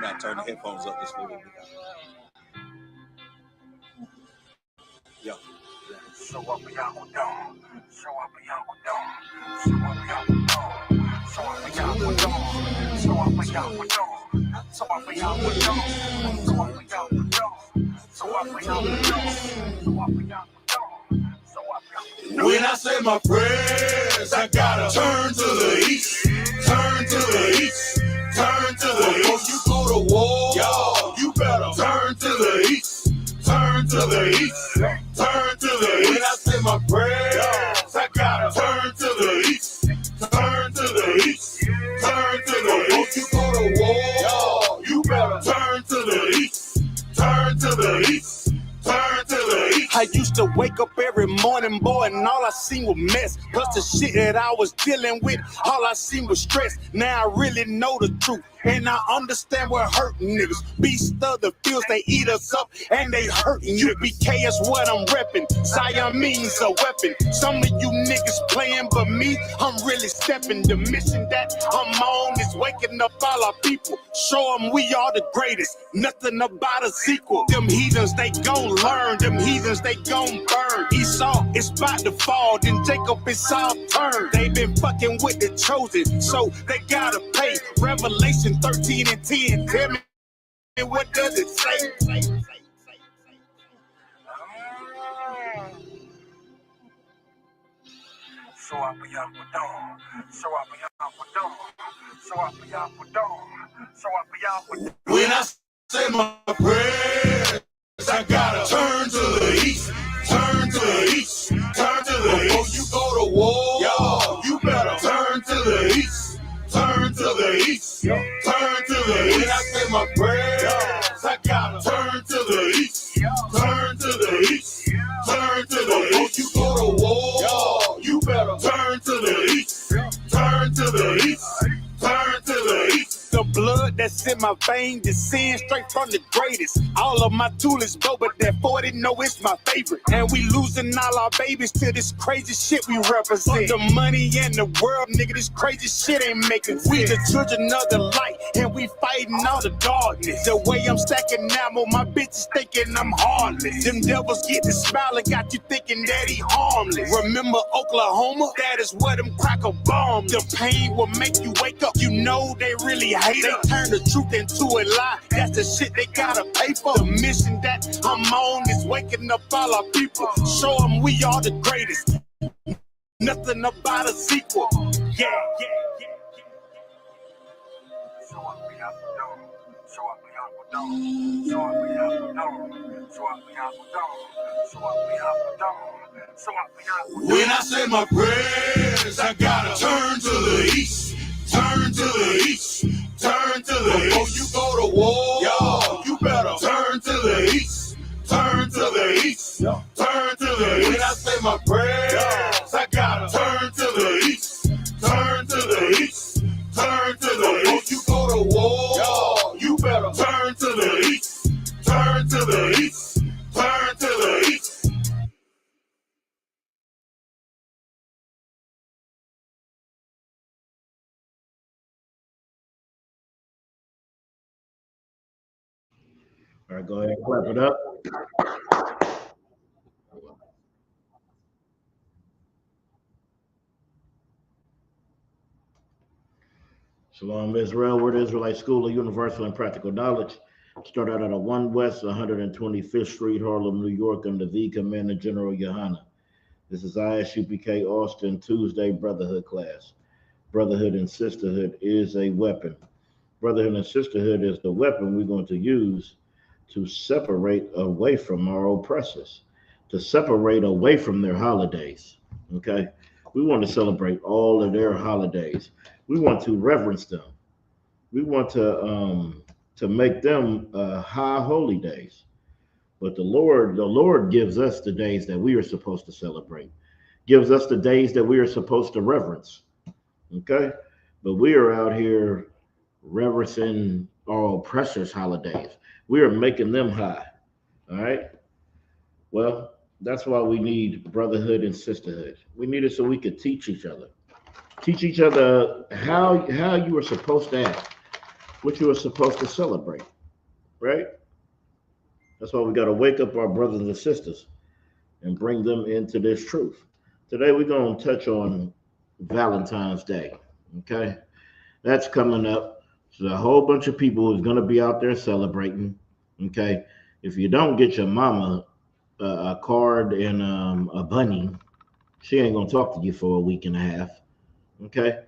gotta turn the headphones up just a little bit. Yeah. So up and y'all go down. So up and y'all go down. So up and y'all go down. So up and y'all go down. So up and y'all go down. So up and y'all go down. So up and y'all go down. So up and y'all go down. So up and y'all go down. So up and y'all go down. When I say my prayers, I gotta turn to the east. Turn to the east. Turn to the east. You go to war, y'all. You better turn to the east. Turn to the east. Turn to the east. When I say my prayers, I gotta turn to the east. Turn to the east. Turn to the east. You go to war, you better turn to the east. Turn to the east. Turn to the east. I used to wake up every morning, boy, and all I seen was mess. Plus the shit that I was dealing with, all I seen was stress. Now I really know the truth, and I understand what hurting niggas. Beast of the fields, they eat us up, and they hurting you. BK is what I'm repping. Siamese a weapon. Some of you niggas playing, but me, I'm really stepping. The mission that I'm on is waking up all our people. Show them we are the greatest. Nothing about a sequel. Them heathens, they gon' learn. Them heathens, they gon' burn. Esau is about to fall, then Jacob is all turned. They been fucking with the chosen, so they gotta pay. Revelation 13 and 10, tell me what does it say? So I be up with dawn. So I be up with dawn. So I be up with dawn. So I be up with dawn. When I say my prayers, I gotta turn to the east. Turn to the east. Turn to the east. Before you go to war, y'all, you better turn to the east. Turn to the east. Turn to the east. When I say my prayers, I gotta turn to the east. Turn to the east. Turn to the east. You go to war, you better turn to the east. Turn to the east. Turn to the east. The blood that's in my veins descends straight from the greatest. All of my tool is low, but that 40 know it's my favorite. And we losing all our babies to this crazy shit we represent. The money and the world, nigga, this crazy shit ain't making sense. We the children of the light, and we fighting all the darkness. The way I'm stacking ammo, my bitches thinking I'm heartless. Them devils get the smile and got you thinking that he harmless. Remember Oklahoma? That is where them cracker bombs. The pain will make you wake up. You know they really hate it. They turn the truth into a lie. That's the shit they gotta pay for. The mission that I'm on is waking up all our people. Show them we are the greatest. Nothing about a sequel. Yeah. So I be out the door. So I be out the door. So I be out the door. So I be out the door. So I be out the door. So I be out the door. When I say my prayers, I gotta turn to the east. Turn to the east. Turn to the east. Before you go to war, y'all, you better turn to the east. Turn to the east. Turn to the east. When I say my prayers, I gotta turn to the east. Turn to the east. Turn to the east. Before you go to war, y'all, you better turn to the east. Turn to the east. Turn to the east. All right, go ahead and clap it up. Shalom, Israel. We're the Israelite School of Universal and Practical Knowledge. Start out at a 1 West 125th Street, Harlem, New York, under the Commander General Yohana. This is Isupk Austin Tuesday Brotherhood class. Brotherhood and sisterhood is a weapon. Brotherhood and sisterhood is the weapon we're going to use to separate away from our oppressors, to separate away from their holidays. Okay, we want to celebrate all of their holidays. We want to reverence them. We want to make them high holy days. But the Lord gives us the days that we are supposed to celebrate, gives us the days that we are supposed to reverence. Okay, but we are out here reverencing our oppressors' holidays. We are making them high. All right. Well, that's why we need brotherhood and sisterhood. We need it so we could teach each other how you are supposed to act. what you are supposed to celebrate, right? That's why we got to wake up our brothers and sisters and bring them into this truth. Today, we're going to touch on Valentine's Day, okay? That's coming up. So a whole bunch of people is going to be out there celebrating, okay? If you don't get your mama a card and a bunny, she ain't going to talk to you for a week and a half, okay?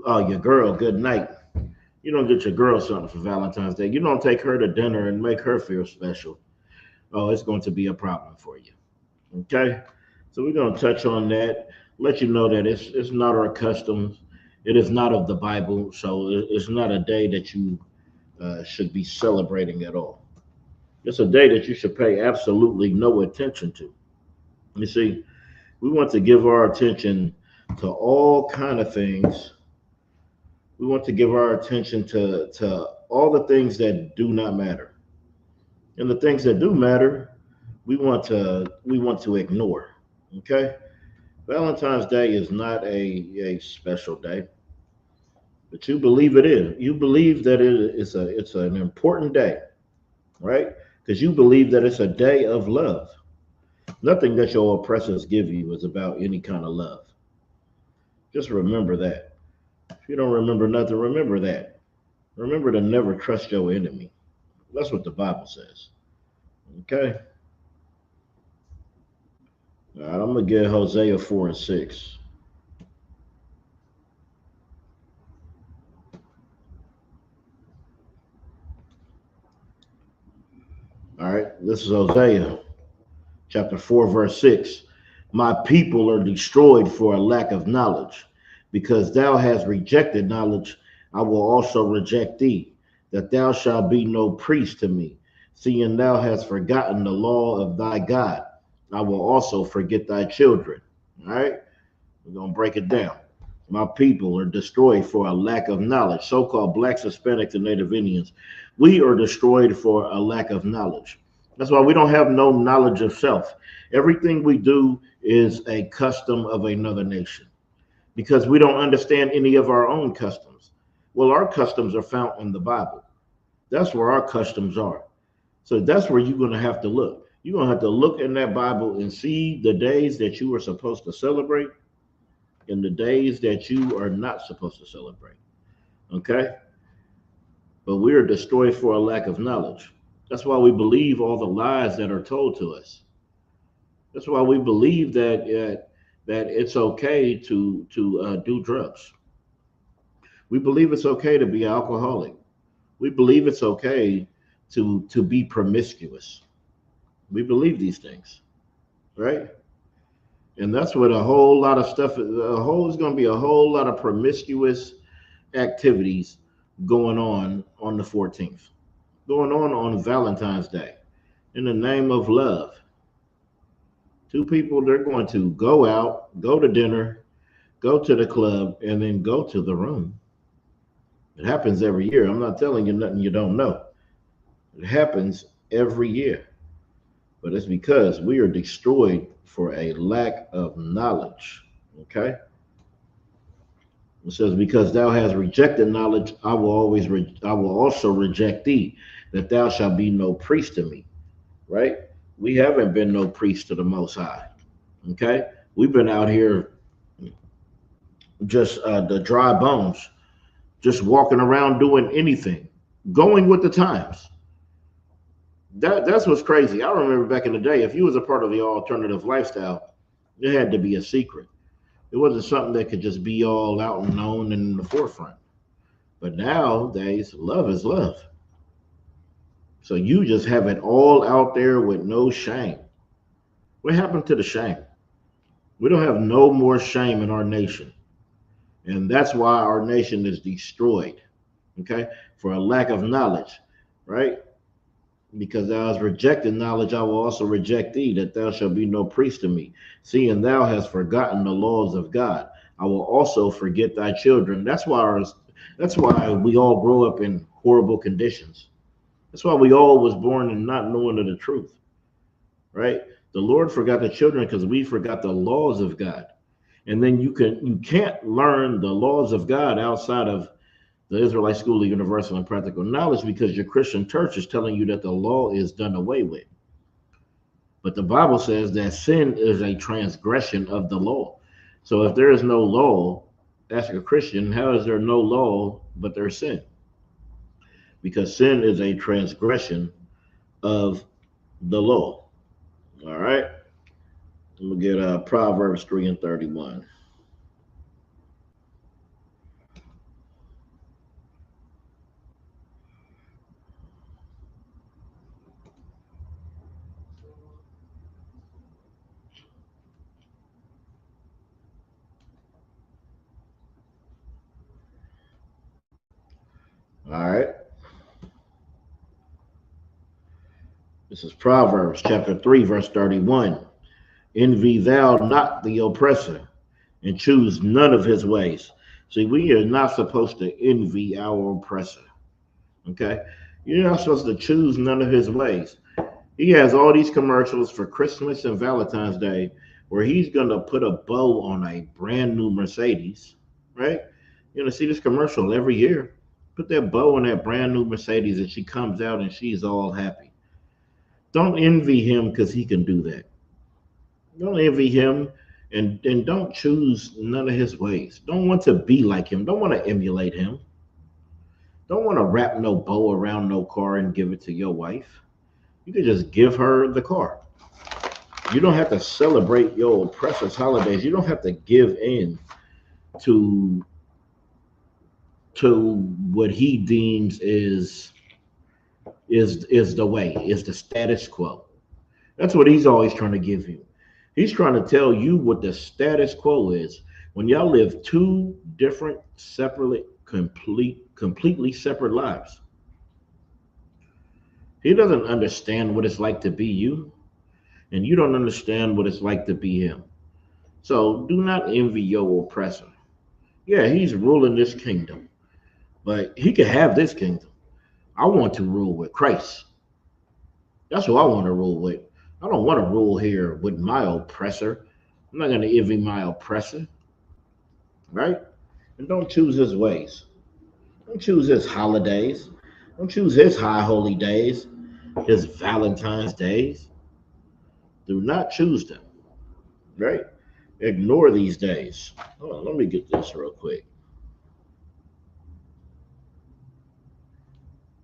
Oh, your girl, good night. You don't get your girl something for Valentine's Day. You don't take her to dinner and make her feel special. Oh, it's going to be a problem for you. Okay? So we're going to touch on that, let you know that it's not our customs. It is not of the Bible. So it's not a day that you should be celebrating at all. It's a day that you should pay absolutely no attention to. You see, we want to give our attention to all kind of things. We want to give our attention to all the things that do not matter. And the things that do matter, we want to ignore. Okay? Valentine's Day is not a special day, but you believe it is. You believe that it's an important day, right? Because you believe that it's a day of love. Nothing that your oppressors give you is about any kind of love. Just remember that. If you don't remember nothing, remember that. Remember to never trust your enemy. That's what the Bible says. Okay? All right, I'm going to get Hosea 4 and 6. All right, this is Hosea chapter 4, verse 6. My people are destroyed for a lack of knowledge. Because thou hast rejected knowledge, I will also reject thee, that thou shalt be no priest to me. Seeing thou hast forgotten the law of thy God, I will also forget thy children. All right, we're going to break it down. My people are destroyed for a lack of knowledge. So-called blacks, Hispanics, and Native Indians, we are destroyed for a lack of knowledge. That's why we don't have no knowledge of self. Everything we do is a custom of another nation because we don't understand any of our own customs. Well, our customs are found in the Bible. That's where our customs are. So that's where you're going to have to look. You're going to have to look in that Bible and see the days that you are supposed to celebrate and the days that you are not supposed to celebrate. Okay? But we are destroyed for a lack of knowledge. That's why we believe all the lies that are told to us. That's why we believe that it's okay to do drugs. We believe it's okay to be alcoholic. We believe it's okay to be promiscuous. We believe these things, right? And that's what a whole lot of stuff. Is going to be a whole lot of promiscuous activities going on the 14th, going on Valentine's Day, in the name of love. Two people, they're going to go out, go to dinner, go to the club, and then go to the room. It happens every year. I'm not telling you nothing you don't know. It happens every year. But it's because we are destroyed for a lack of knowledge. Okay? It says, because thou hast rejected knowledge, I will also reject thee, that thou shalt be no priest to me. Right? We haven't been no priest to the Most High. Okay? We've been out here just the dry bones, just walking around doing anything, going with the times. That's what's crazy. I remember back in the day, if you was a part of the alternative lifestyle, it had to be a secret. It wasn't something that could just be all out and known and in the forefront. But nowadays, love is love. So you just have it all out there with no shame. What happened to the shame? We don't have no more shame in our nation. And that's why our nation is destroyed, okay? For a lack of knowledge, right? Because thou hast rejected knowledge, I will also reject thee, that thou shalt be no priest to me. Seeing thou hast forgotten the laws of God, I will also forget thy children. That's why we all grow up in horrible conditions. That's why we all was born and not knowing of the truth, right? The Lord forgot the children because we forgot the laws of God. And then you can't learn the laws of God outside of The Israelite School of Universal and Practical Knowledge, because your Christian church is telling you that the law is done away with. But the Bible says that sin is a transgression of the law. So if there is no law, as a Christian, how is there no law but there's sin? Because sin is a transgression of the law. All right. I'm going to get Proverbs 3 and 31. All right. This is Proverbs chapter 3, verse 31. Envy thou not the oppressor, and choose none of his ways. See, we are not supposed to envy our oppressor. Okay? You're not supposed to choose none of his ways. He has all these commercials for Christmas and Valentine's Day where he's going to put a bow on a brand new Mercedes, right? You're going to see this commercial every year. Put that bow on that brand new Mercedes and she comes out and she's all happy. Don't envy him because he can do that. Don't envy him and don't choose none of his ways. Don't want to be like him. Don't want to emulate him. Don't want to wrap no bow around no car and give it to your wife. You can just give her the car. You don't have to celebrate your oppressor's holidays. You don't have to give in to what he deems is the way, is the status quo. That's what he's always trying to give you. He's trying to tell you what the status quo is. When y'all live two different, completely separate lives. He doesn't understand what it's like to be you, and you don't understand what it's like to be him. So do not envy your oppressor. Yeah, he's ruling this kingdom, but he can have this kingdom. I want to rule with Christ. That's who I want to rule with. I don't want to rule here with my oppressor. I'm not going to envy my oppressor, right? And don't choose his ways. Don't choose his holidays. Don't choose his high holy days, his Valentine's days. Do not choose them, right? Ignore these days. Hold on, let me get this real quick.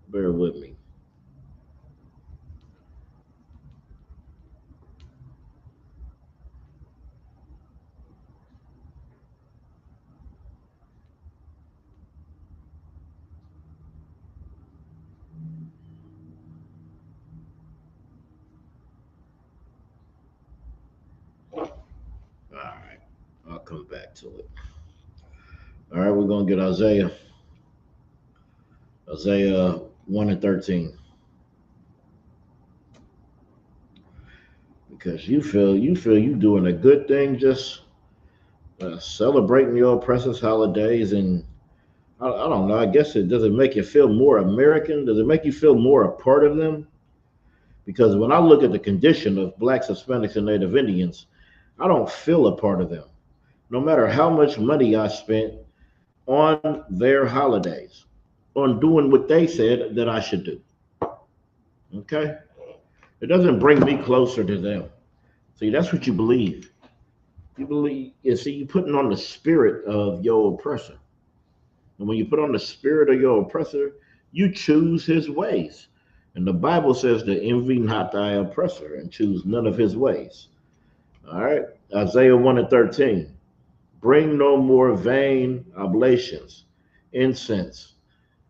Bear with me. All right, I'll come back to it. All right, we're going to get Isaiah 1 and 13. Because you feel you doing a good thing just celebrating your oppressor's holidays, and I don't know, I guess it does it make you feel more American? Does it make you feel more a part of them? Because when I look at the condition of blacks, Hispanics, and Native Indians, I don't feel a part of them. No matter how much money I spent on their holidays, on doing what they said that I should do. Okay? It doesn't bring me closer to them. See, that's what you believe. You believe, you're putting on the spirit of your oppressor. And when you put on the spirit of your oppressor, you choose his ways. And the Bible says to envy not thy oppressor and choose none of his ways. All right. Isaiah 1 and 13. Bring no more vain oblations. Incense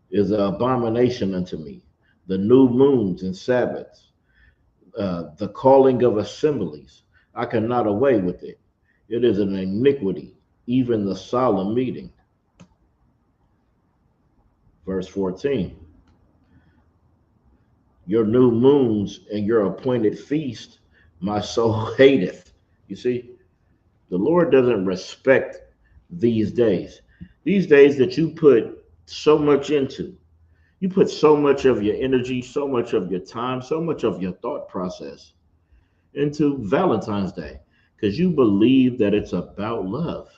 is an abomination unto me. The new moons and Sabbaths, the calling of assemblies, I cannot away with it. It is an iniquity, even the solemn meeting. Verse 14. Your new moons and your appointed feast, my soul hateth. You see, the Lord doesn't respect these days. These days that you put so much into. You put so much of your energy, so much of your time, so much of your thought process into Valentine's Day because you believe that it's about love.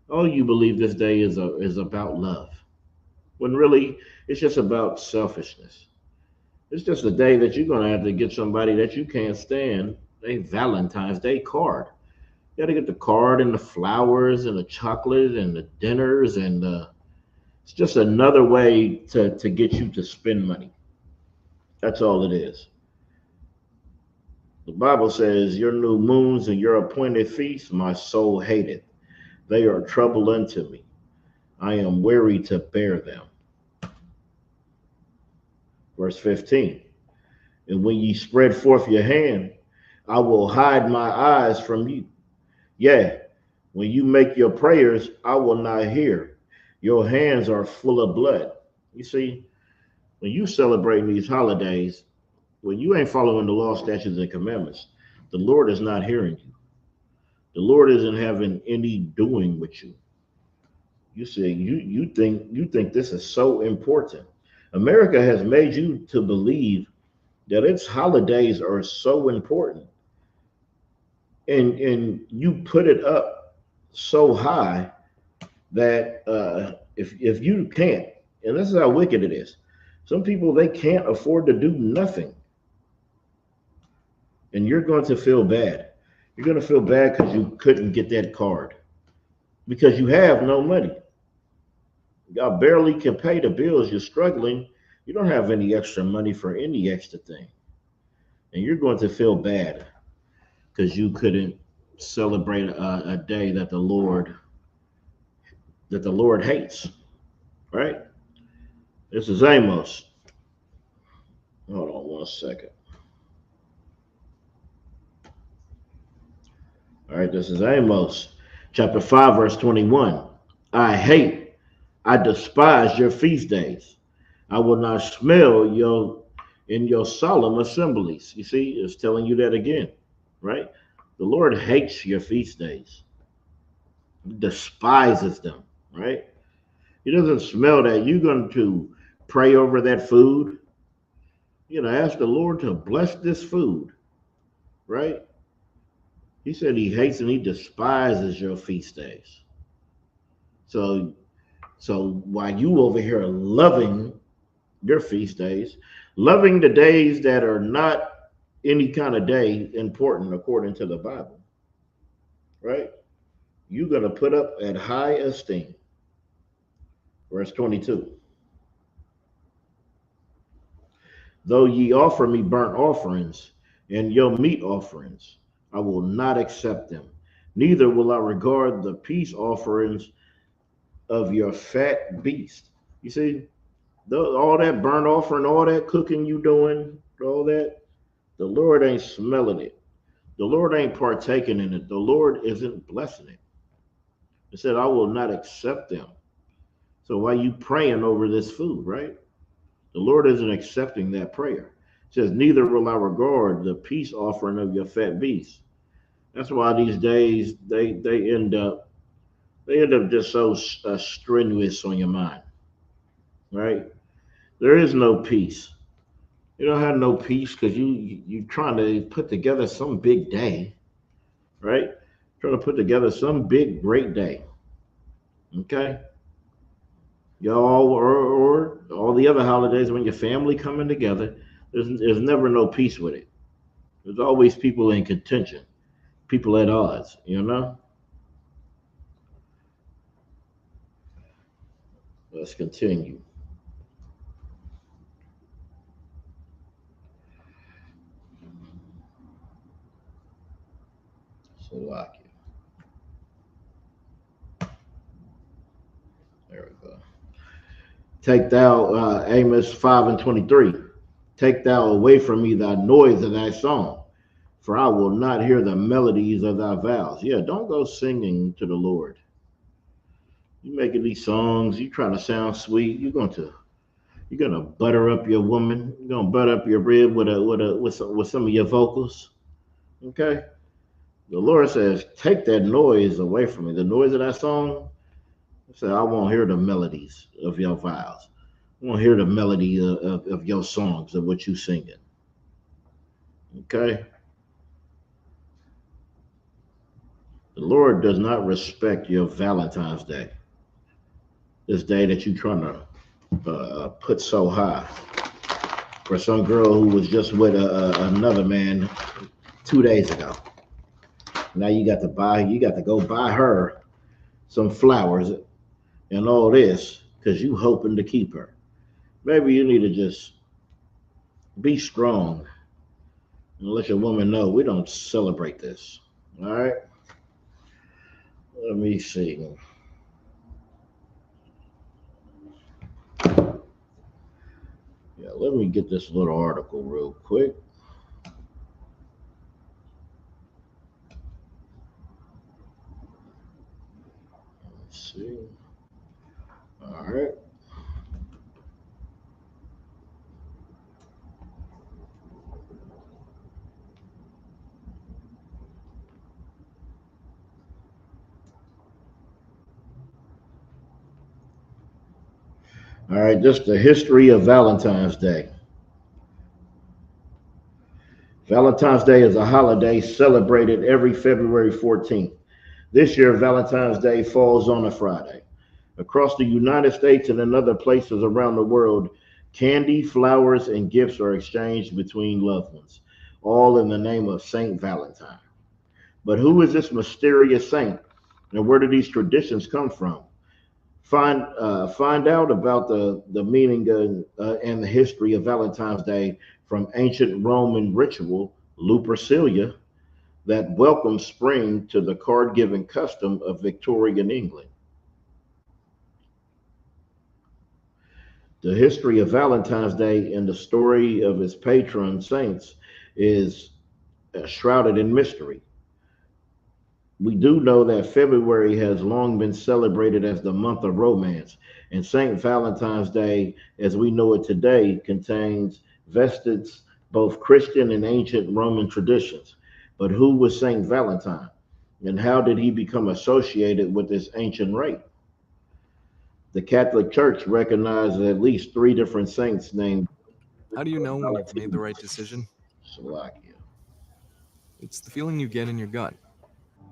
Oh, you believe this day is about love. when really it's just about selfishness. It's just a day that you're going to have to get somebody that you can't stand a Valentine's Day card. You got to get the card and the flowers and the chocolate and the dinners and it's just another way to get you to spend money. That's all it is. The Bible says, "Your new moons and your appointed feasts, my soul hateth. They are trouble unto me. I am weary to bear them." Verse 15. "And when ye spread forth your hand, I will hide my eyes from you. Yea, when you make your prayers, I will not hear. Your hands are full of blood." You see, when you celebrate these holidays, when you ain't following the law, statutes, and commandments, the Lord is not hearing you. The Lord isn't having any doing with you. You see, you think this is so important. America has made you to believe that its holidays are so important, and you put it up so high that if you can't, and this is how wicked it is. Some people, they can't afford to do nothing, and you're going to feel bad. You're going to feel bad because you couldn't get that card because you have no money. Y'all barely can pay the bills. You're struggling. You don't have any extra money for any extra thing, and you're going to feel bad because you couldn't celebrate a day that the Lord hates. Right? This is Amos. Hold on one second. All right, this is Amos, chapter 5, verse 21. I despise your feast days. I will not smell your in your solemn assemblies. You see, it's telling you that again, right? The Lord hates your feast days. He despises them, right? He doesn't smell that. You're going to pray over that food. Ask the Lord to bless this food, right? He said he hates and he despises your feast days. So while you over here loving your feast days, loving the days that are not any kind of day important according to the Bible, right? You're going to put up at high esteem. Verse 22. Though ye offer me burnt offerings and your meat offerings, I will not accept them. Neither will I regard the peace offerings of your fat beast. You see, all that burnt offering, all that cooking you doing, all that, the Lord ain't smelling it. The Lord ain't partaking in it. The Lord isn't blessing it. It said, I will not accept them. So why you praying over this food, right? The Lord isn't accepting that prayer. It says, neither will I regard the peace offering of your fat beasts. That's why these days they end up just so strenuous on your mind, right? There is no peace. You don't have no peace because you trying to put together some big day, right? Trying to put together some big great day. Okay? Y'all or all the other holidays when your family coming together, there's never no peace with it. There's always people in contention, people at odds. Let's continue. Slovakia. There we go. Take thou, Amos 5 and 23. Take thou away from me thy noise of thy song, for I will not hear the melodies of thy vows. Yeah, don't go singing to the Lord. You making these songs, you trying to sound sweet. You're gonna butter up your woman. You're gonna butter up your rib with some of your vocals. Okay. The Lord says, take that noise away from me. The noise of that song. He said, I won't hear the melodies of your vows. I won't hear the melody of your songs of what you singing. Okay. The Lord does not respect your Valentine's Day. This day that you're trying to put so high for some girl who was just with another man 2 days ago. Now you got to go buy her some flowers and all this because you hoping to keep her. Maybe you need to just be strong and let your woman know we don't celebrate this. All right. Let me see. Yeah, let me get this little article real quick. Let's see. All right. All right. Just the history of Valentine's Day. Valentine's Day is a holiday celebrated every February 14th. This year, Valentine's Day falls on a Friday. Across the United States and in other places around the world, candy, flowers, and gifts are exchanged between loved ones, all in the name of Saint Valentine. But who is this mysterious saint, and where do these traditions come from? Find out about the meaning and the history of Valentine's Day from ancient Roman ritual Lupercalia that welcomed spring to the card-giving custom of Victorian England. The history of Valentine's Day and the story of its patron saints is shrouded in mystery. We do know that February has long been celebrated as the month of romance, and St. Valentine's Day, as we know it today, contains vestiges both Christian and ancient Roman traditions. But who was St. Valentine, and how did he become associated with this ancient rite? The Catholic Church recognizes at least three different saints named How do you know when you've made the Valentine. right decision? Slovakia. It's the feeling you get in your gut,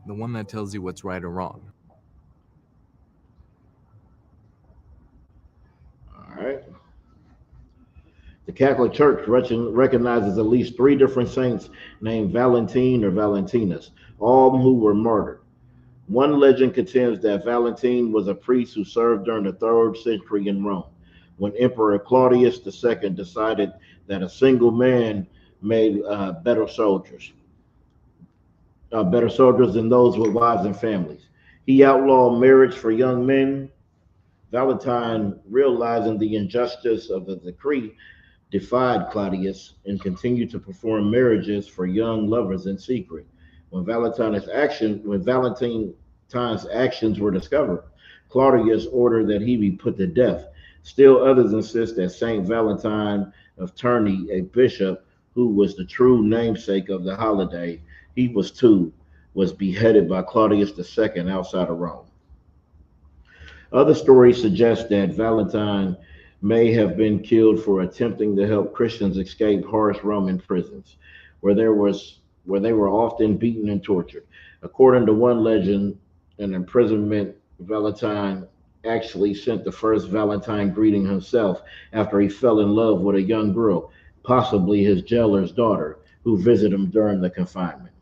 the one that tells you what's right or wrong. All right. The Catholic Church recognizes at least three different saints named Valentine or Valentinus, all who were martyred. One legend contends that Valentine was a priest who served during the 3rd century in Rome, when Emperor Claudius II decided that a single man made better soldiers than those with wives and families. He outlawed marriage for young men. Valentine, realizing the injustice of the decree, defied Claudius and continued to perform marriages for young lovers in secret. When Valentine's actions were discovered, Claudius ordered that he be put to death. Still others insist that Saint Valentine of Terni, a bishop who was the true namesake of the holiday, he was too, was beheaded by Claudius II outside of Rome. Other stories suggest that Valentine may have been killed for attempting to help Christians escape harsh Roman prisons, where there was where they were often beaten and tortured. According to one legend, an imprisonment Valentine actually sent the first Valentine greeting himself after he fell in love with a young girl, possibly his jailer's daughter, who visited him during the confinement.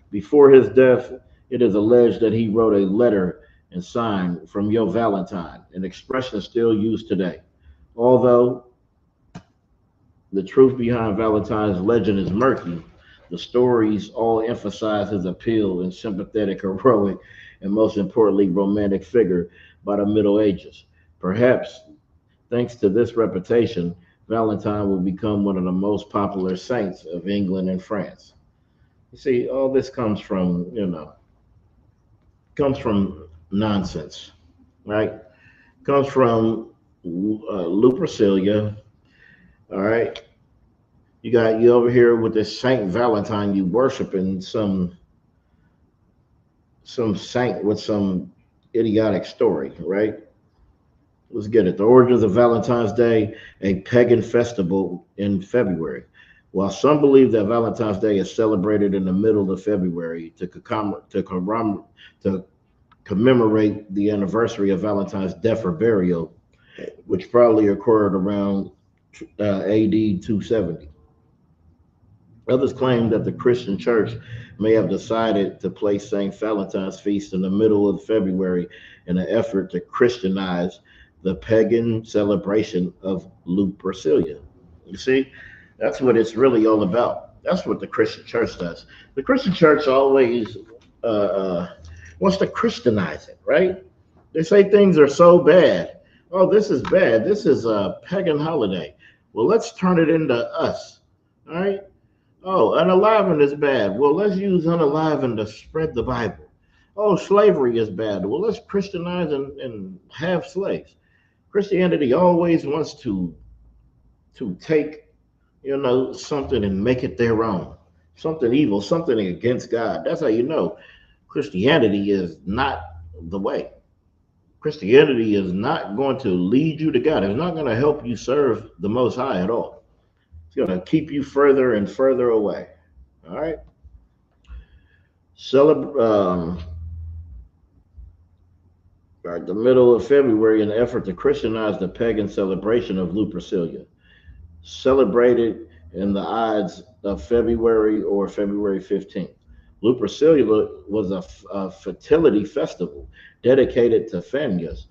Before his death, it is alleged that he wrote a letter and signed from Yo Valentine, an expression still used today. Although the truth behind Valentine's legend is murky, the stories all emphasize his appeal and sympathetic, heroic, and most importantly, romantic figure by the Middle Ages. Perhaps thanks to this reputation, Valentine will become one of the most popular saints of England and France. You see, all this comes from nonsense, right? Comes from Lupercalia, all right? You got you over here with this Saint Valentine, you worshiping some saint with some idiotic story, right? Let's get it. The origins of Valentine's Day, a pagan festival in February. While some believe that Valentine's Day is celebrated in the middle of February to commemorate the anniversary of Valentine's death or burial, which probably occurred around AD 270. Others claim that the Christian church may have decided to place St. Valentine's feast in the middle of February in an effort to Christianize the pagan celebration of Lupercalia. You see, that's what it's really all about. That's what the Christian church does. The Christian church always uh, uh, wants to Christianize it, right? They say things are so bad. Oh, this is bad. This is a pagan holiday. Well, let's turn it into us. All right. Oh, unalivened is bad. Well, let's use unalivened to spread the Bible. Oh, slavery is bad. Well, let's Christianize and have slaves. Christianity always wants to take, something and make it their own. Something evil, something against God. That's how you know Christianity is not the way. Christianity is not going to lead you to God. It's not going to help you serve the Most High at all. It's going to keep you further and further away. All right. Right, the middle of February, in an effort to Christianize the pagan celebration of Lupercalia, celebrated in the Ides of February or February 15th. Lupercalia was a fertility festival dedicated to Phanes,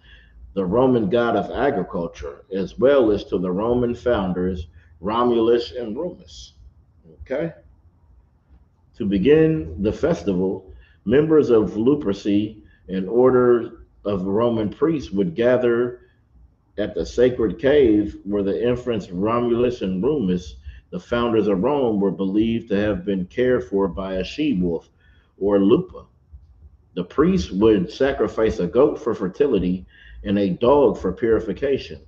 the Roman god of agriculture, as well as to the Roman founders Romulus and Remus. Okay? To begin the festival, members of Lupercy and order of Roman priests would gather at the sacred cave where the infants Romulus and Remus, the founders of Rome, were believed to have been cared for by a she wolf or lupa. The priests would sacrifice a goat for fertility and a dog for purification.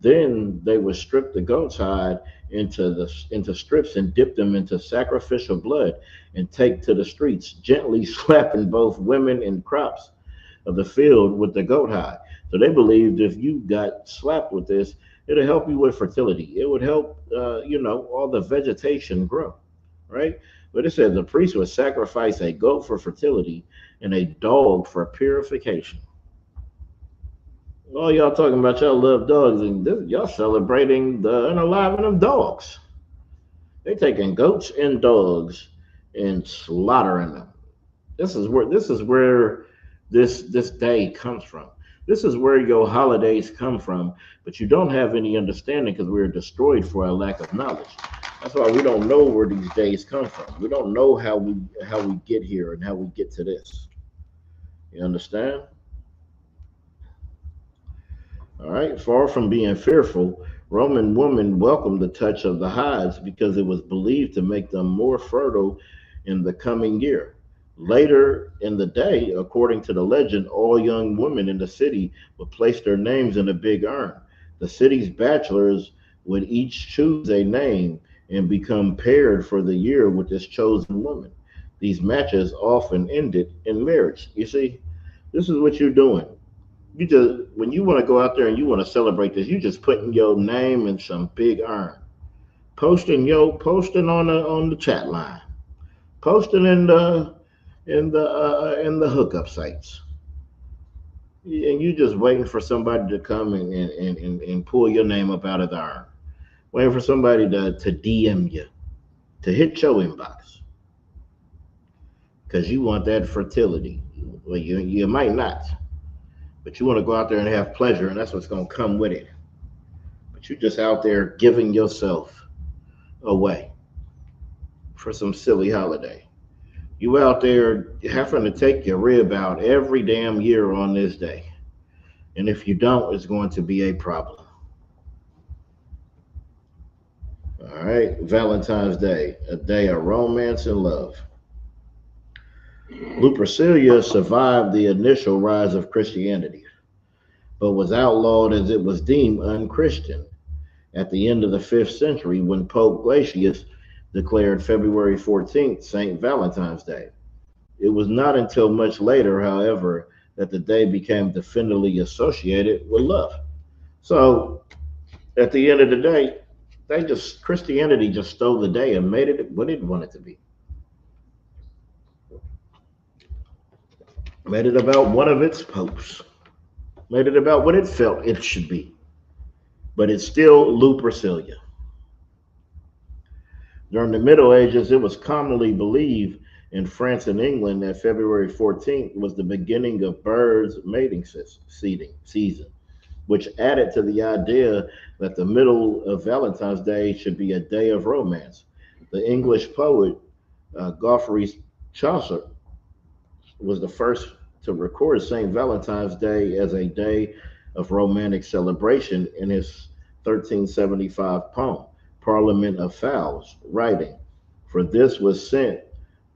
Then they would strip the goat's hide into strips and dip them into sacrificial blood and take to the streets, gently slapping both women and crops of the field with the goat hide. So they believed if you got slapped with this, it'll help you with fertility. It would help, all the vegetation grow, right? But it says the priest would sacrifice a goat for fertility and a dog for purification. All y'all talking about y'all love dogs, and y'all celebrating the unaliving of dogs. They taking goats and dogs and slaughtering them. This is where this day comes from. This is where your holidays come from, but you don't have any understanding because we're destroyed for our lack of knowledge. That's why we don't know where these days come from. We don't know how we get here and how we get to this. You understand? All right. Far from being fearful, Roman women welcomed the touch of the hides because it was believed to make them more fertile in the coming year. Later in the day, according to the legend, all young women in the city would place their names in a big urn. The city's bachelors would each choose a name and become paired for the year with this chosen woman. These matches often ended in marriage. You see, this is what you're doing. You just when you want to go out there and you want to celebrate this, you just putting your name in some big urn, posting on the chat line, posting in the hookup sites, and you just waiting for somebody to come and pull your name up out of the urn, waiting for somebody to DM you, to hit your inbox, because you want that fertility. Well, you might not, but you want to go out there and have pleasure, and that's what's going to come with it. But you're just out there giving yourself away for some silly holiday. You out there having to take your rib out every damn year on this day. And if you don't, it's going to be a problem. All right, Valentine's Day, a day of romance and love. Lupercalia survived the initial rise of Christianity, but was outlawed as it was deemed unchristian at the end of the 5th century when Pope Glacius declared February 14th St. Valentine's Day. It was not until much later, however, that the day became definitively associated with love. So at the end of the day, Christianity just stole the day and made it what it wanted to be. Made it about one of its popes. Made it about what it felt it should be. but it's still Lupercilia. During the Middle Ages, it was commonly believed in France and England that February 14th was the beginning of birds' mating season, which added to the idea that the middle of Valentine's Day should be a day of romance. The English poet Geoffrey Chaucer was the first to record St. Valentine's Day as a day of romantic celebration in his 1375 poem, Parliament of Fowls, writing, "For this was sent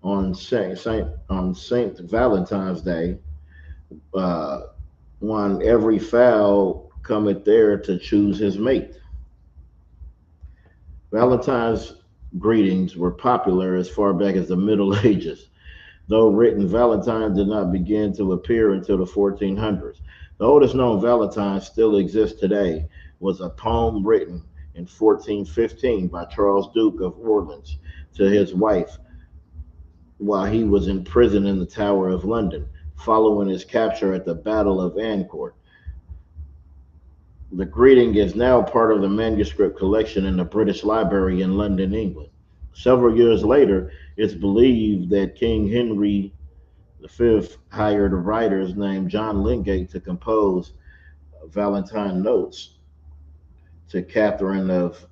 on Saint Valentine's Day, uh, when every fowl cometh there to choose his mate." Valentine's greetings were popular as far back as the Middle Ages. Though written, Valentine did not begin to appear until the 1400s. The oldest known Valentine still exists today was a poem written in 1415 by Charles Duke of Orleans to his wife while he was in prison in the Tower of London, following his capture at the Battle of Agincourt. The greeting is now part of the manuscript collection in the British Library in London, England. Several years later, it's believed that King Henry V hired writers named John Lingate to compose Valentine notes to Catherine of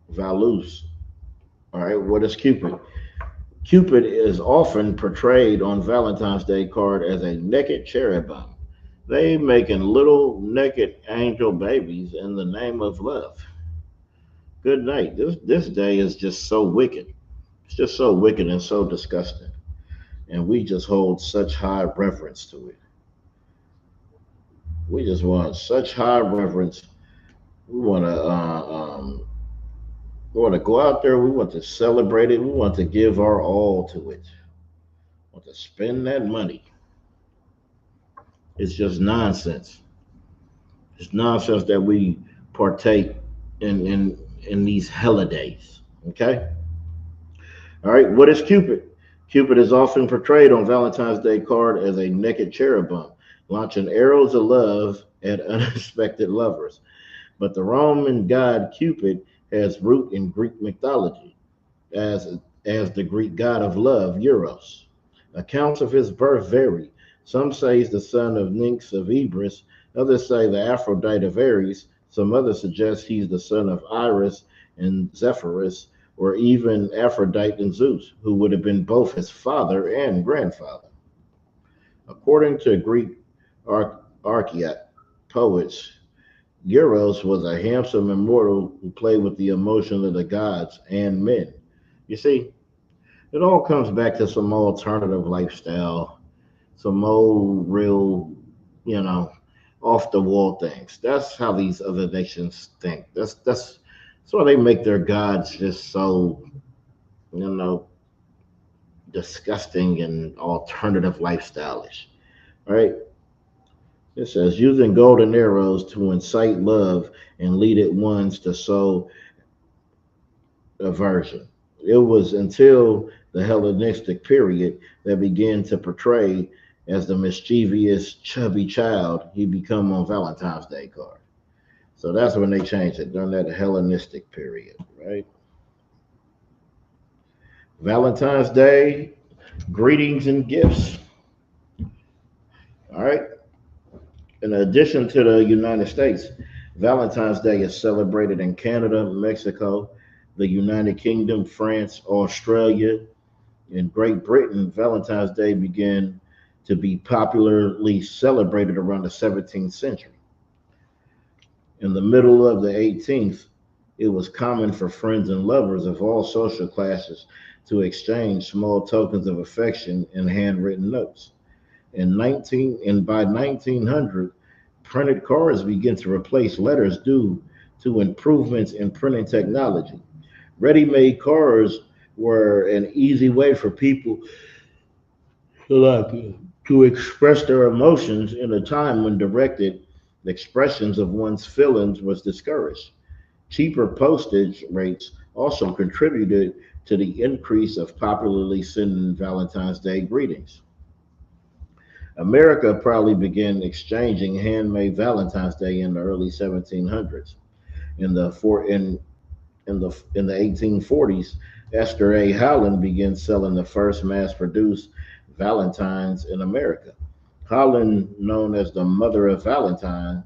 Valois. All right, what is Cupid? Cupid is often portrayed on Valentine's Day card as a naked cherubim. They making little naked angel babies in the name of love. Good night. This day is just so wicked. It's just so wicked and so disgusting. And we just hold such high reverence to it. We just want such high reverence. We want to go out there. We want to celebrate it. We want to give our all to it. We want to spend that money. It's just nonsense. It's nonsense that we partake in these holidays. Okay. All right. What is Cupid? Cupid is often portrayed on Valentine's Day card as a naked cherubim, launching arrows of love at unexpected lovers. But the Roman god Cupid has root in Greek mythology as the Greek god of love, Eros. Accounts of his birth vary. Some say he's the son of Nymphs of Ebris, others say the Aphrodite of Ares, some others suggest he's the son of Iris and Zephyrus, or even Aphrodite and Zeus, who would have been both his father and grandfather. According to Greek archaic poets, Eros was a handsome immortal who played with the emotions of the gods and men. You see, it all comes back to some alternative lifestyle, some old, real, you know, off the wall things. That's how these other nations think. That's why they make their gods just so, you know, disgusting and alternative lifestyleish. Right? It says using golden arrows to incite love and lead it ones to sow aversion. It was until the Hellenistic period that began to portray as the mischievous, chubby child he become on Valentine's Day card. So that's when they changed it during that Hellenistic period, right? Valentine's Day, greetings and gifts. All right. In addition to the United States, Valentine's Day is celebrated in Canada, Mexico, the United Kingdom, France, Australia. In Great Britain, Valentine's Day began to be popularly celebrated around the 17th century. In the middle of the 18th, it was common for friends and lovers of all social classes to exchange small tokens of affection in handwritten notes. And by 1900, printed cards began to replace letters due to improvements in printing technology. Ready-made cards were an easy way for people to express their emotions in a time when directed expressions of one's feelings was discouraged. Cheaper postage rates also contributed to the increase of popularly sending Valentine's Day greetings. America probably began exchanging handmade Valentine's Day in the early 1700s. In the four in the 1840s, Esther A. Howland began selling the first mass-produced Valentines in America. Howland, known as the mother of Valentine,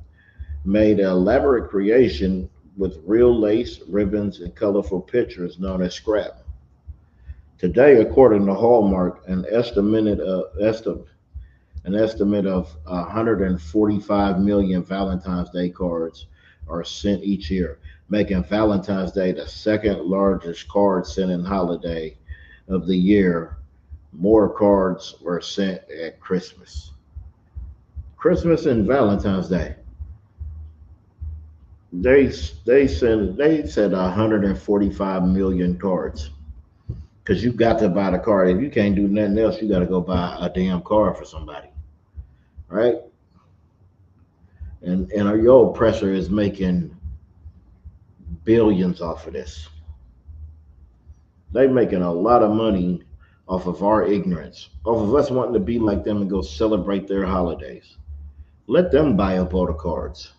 made an elaborate creation with real lace, ribbons, and colorful pictures known as scrap. Today, according to Hallmark, an estimate of 145 million Valentine's Day cards are sent each year, making Valentine's Day the second largest card sending holiday of the year. More cards were sent at Christmas. Christmas and Valentine's Day. They said 145 million cards. Because you got to buy the card. If you can't do nothing else, you got to go buy a damn card for somebody, right? And your oppressor is making billions off of this. They making a lot of money off of our ignorance, off of us wanting to be like them and go celebrate their holidays. Let them buy up all the cards.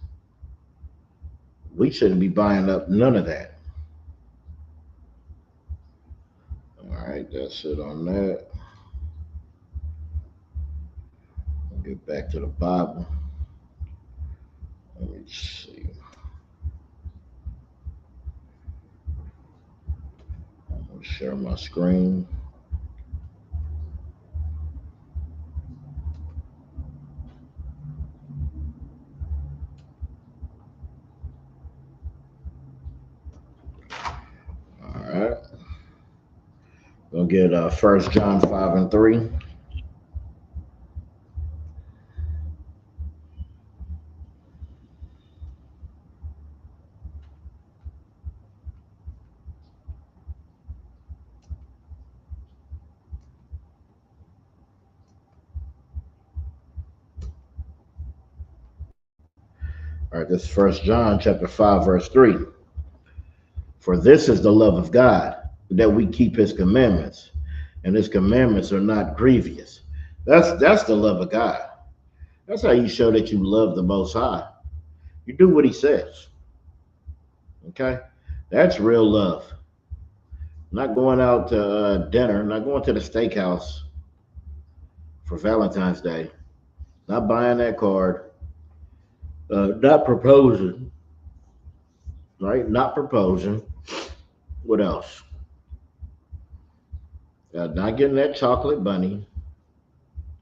We shouldn't be buying up none of that. All right, that's it on that. I'll get back to the Bible. Let me see. I'm gonna share my screen. All right. We'll get 1 John 5 and 3. All right, this is 1 John chapter 5, verse 3. For this is the love of God, that we keep his commandments, and his commandments are not grievous. That's the love of God. That's how you show that you love the Most High. You do what he says. Okay? That's real love. Not going out to dinner, not going to the steakhouse for Valentine's Day, not buying that card, not proposing, right? Not proposing. What else? Not getting that chocolate bunny.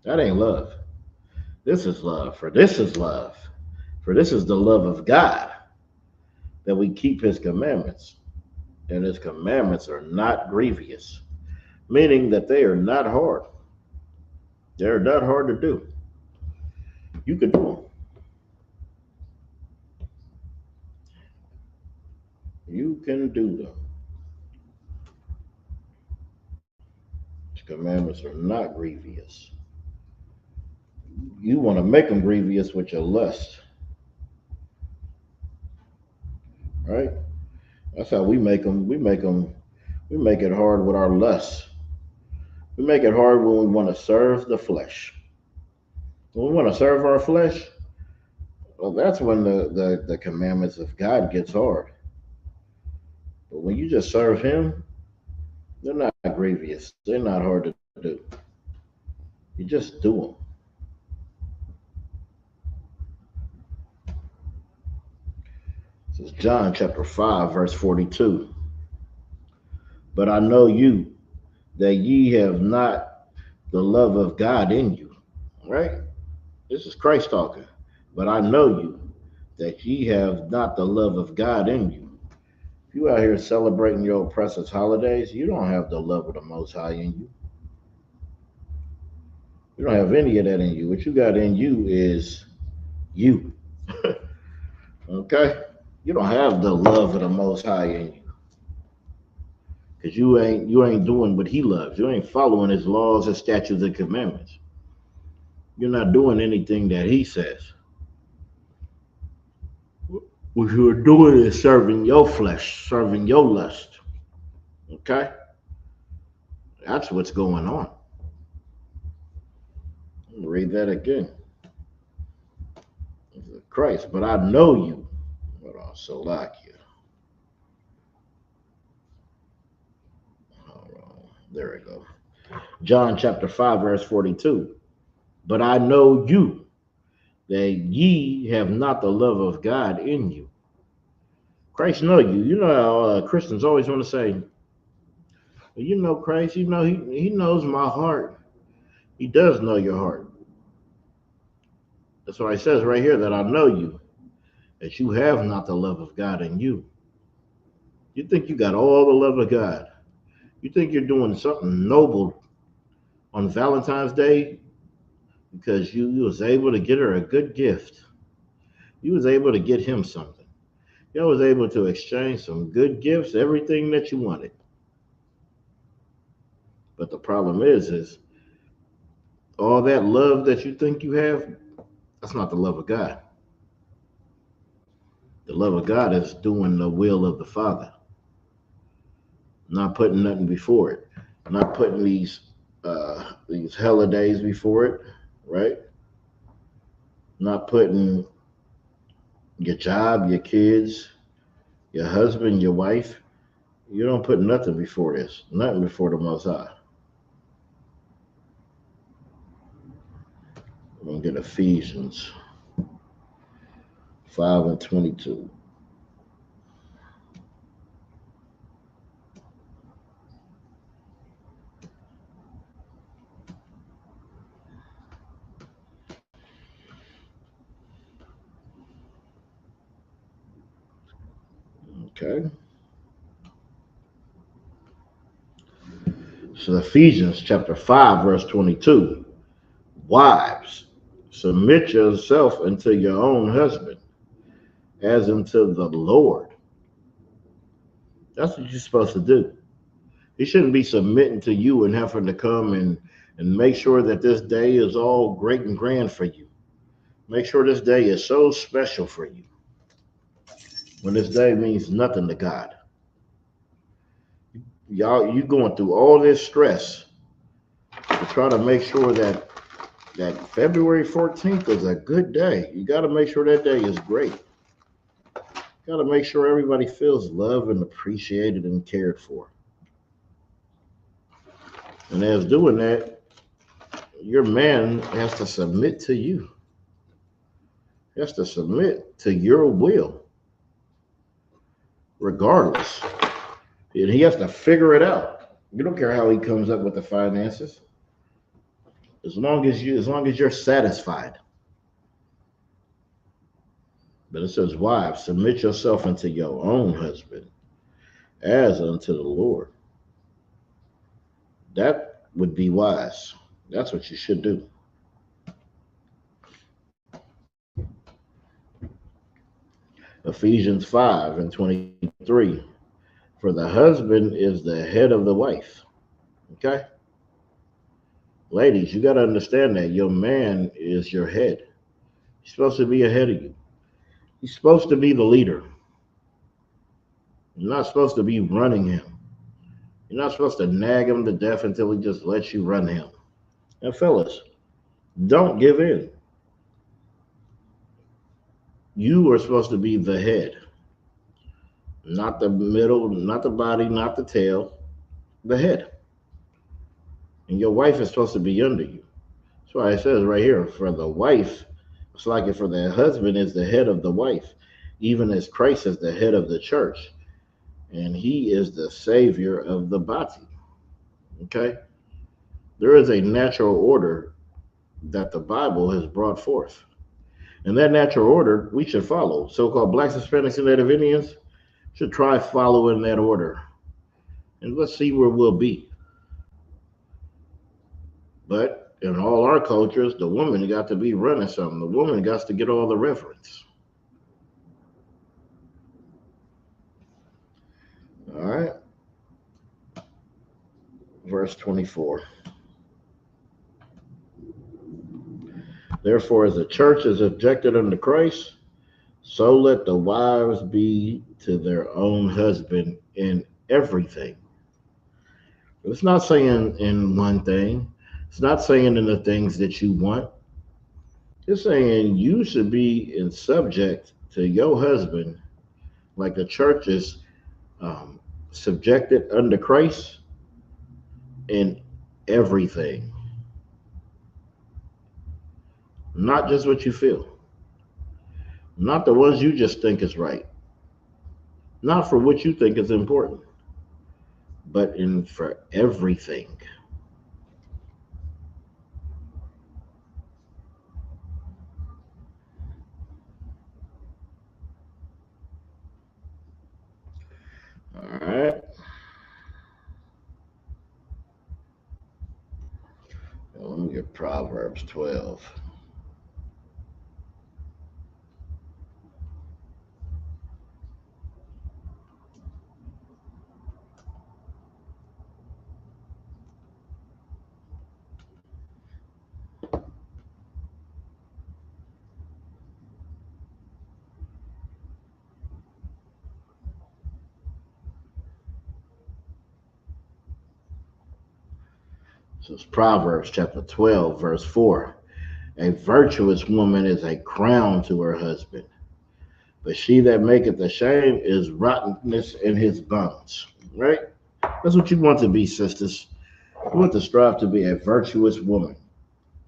That ain't love. This is love. For this is love. For this is the love of God, that we keep his commandments. And his commandments are not grievous, meaning that they are not hard. They're not hard to do. You can do them. You can do them. His commandments are not grievous. You want to make them grievous with your lust, right? That's how we make them. We make it hard with our lust. We make it hard when we want to serve the flesh. When we want to serve our flesh, well, that's when the commandments of God gets hard. But when you just serve him, they're not grievous. They're not hard to do. You just do them. This is John chapter 5, verse 42. But I know you, that ye have not the love of God in you. Right? This is Christ talking. But I know you, that ye have not the love of God in you. If you out here celebrating your oppressor's holidays, you don't have the love of the Most High in you. You don't have any of that in you. What you got in you is you. Okay? You don't have the love of the Most High in you. Because you ain't doing what he loves. You ain't following his laws, his statutes, and commandments. You're not doing anything that he says. What you're doing is serving your flesh, serving your lust. Okay? That's what's going on. Let me read that again. Christ, but I know you. But also like you. There we go. John chapter 5, verse 42. But I know you, that ye have not the love of God in you. Christ know you. You know how Christians always want to say, well, you know Christ, you know he knows my heart. He does know your heart. That's why he says right here that I know you, that you have not the love of God in you. You think you got all the love of God. You think you're doing something noble on Valentine's Day because you was able to get her a good gift. You was able to get him something. You was able to exchange some good gifts, everything that you wanted. But the problem is all that love that you think you have, that's not the love of God. The love of God is doing the will of the Father, not putting nothing before it, not putting these holidays before it, right? Not putting your job, your kids, your husband, your wife. You don't put nothing before this, nothing before the Most High. I'm gonna get Ephesians 5 and 22. Okay. So Ephesians chapter 5, verse 22. Wives, submit yourself unto your own husband, as unto the Lord. That's what you're supposed to do. He shouldn't be submitting to you and having to come and make sure that this day is all great and grand for you. Make sure this day is so special for you. When this day means nothing to God. Y'all, you going through all this stress to try to make sure that February 14th is a good day. You got to make sure that day is great. You got to make sure everybody feels loved and appreciated and cared for. And as doing that, your man has to submit to you. He has to submit to your will, regardless. And he has to figure it out. You don't care how he comes up with the finances. As long as you're satisfied. But it says, wives, submit yourself unto your own husband, as unto the Lord. That would be wise. That's what you should do. Ephesians 5 and 23. For the husband is the head of the wife. Okay? Ladies, you got to understand that your man is your head. He's supposed to be ahead of you. He's supposed to be the leader. You're not supposed to be running him. You're not supposed to nag him to death until he just lets you run him. Now, fellas, don't give in. You are supposed to be the head, not the middle, not the body, not the tail, the head. And your wife is supposed to be under you. That's why it says right here, for the wife, it's like it for the husband is the head of the wife, even as Christ is the head of the church. And he is the savior of the body. Okay? There is a natural order that the Bible has brought forth. And that natural order we should follow. So-called Blacks, Hispanics, and Native Indians should try following that order. And let's see where we'll be. But in all our cultures, the woman got to be running something. The woman got to get all the reverence. All right. Verse 24. Therefore, as the church is subjected unto Christ, so let the wives be to their own husband in everything. It's not saying in one thing. It's not saying in the things that you want. It's saying you should be in subject to your husband like the church is subjected under Christ. in everything, not just what you feel, not the ones you just think is right, not for what you think is important, but in for everything. All right. Let me get Proverbs 12. This is Proverbs chapter 12, verse 4. A virtuous woman is a crown to her husband, but she that maketh ashamed is rottenness in his bones. Right? That's what you want to be, sisters. You want to strive to be a virtuous woman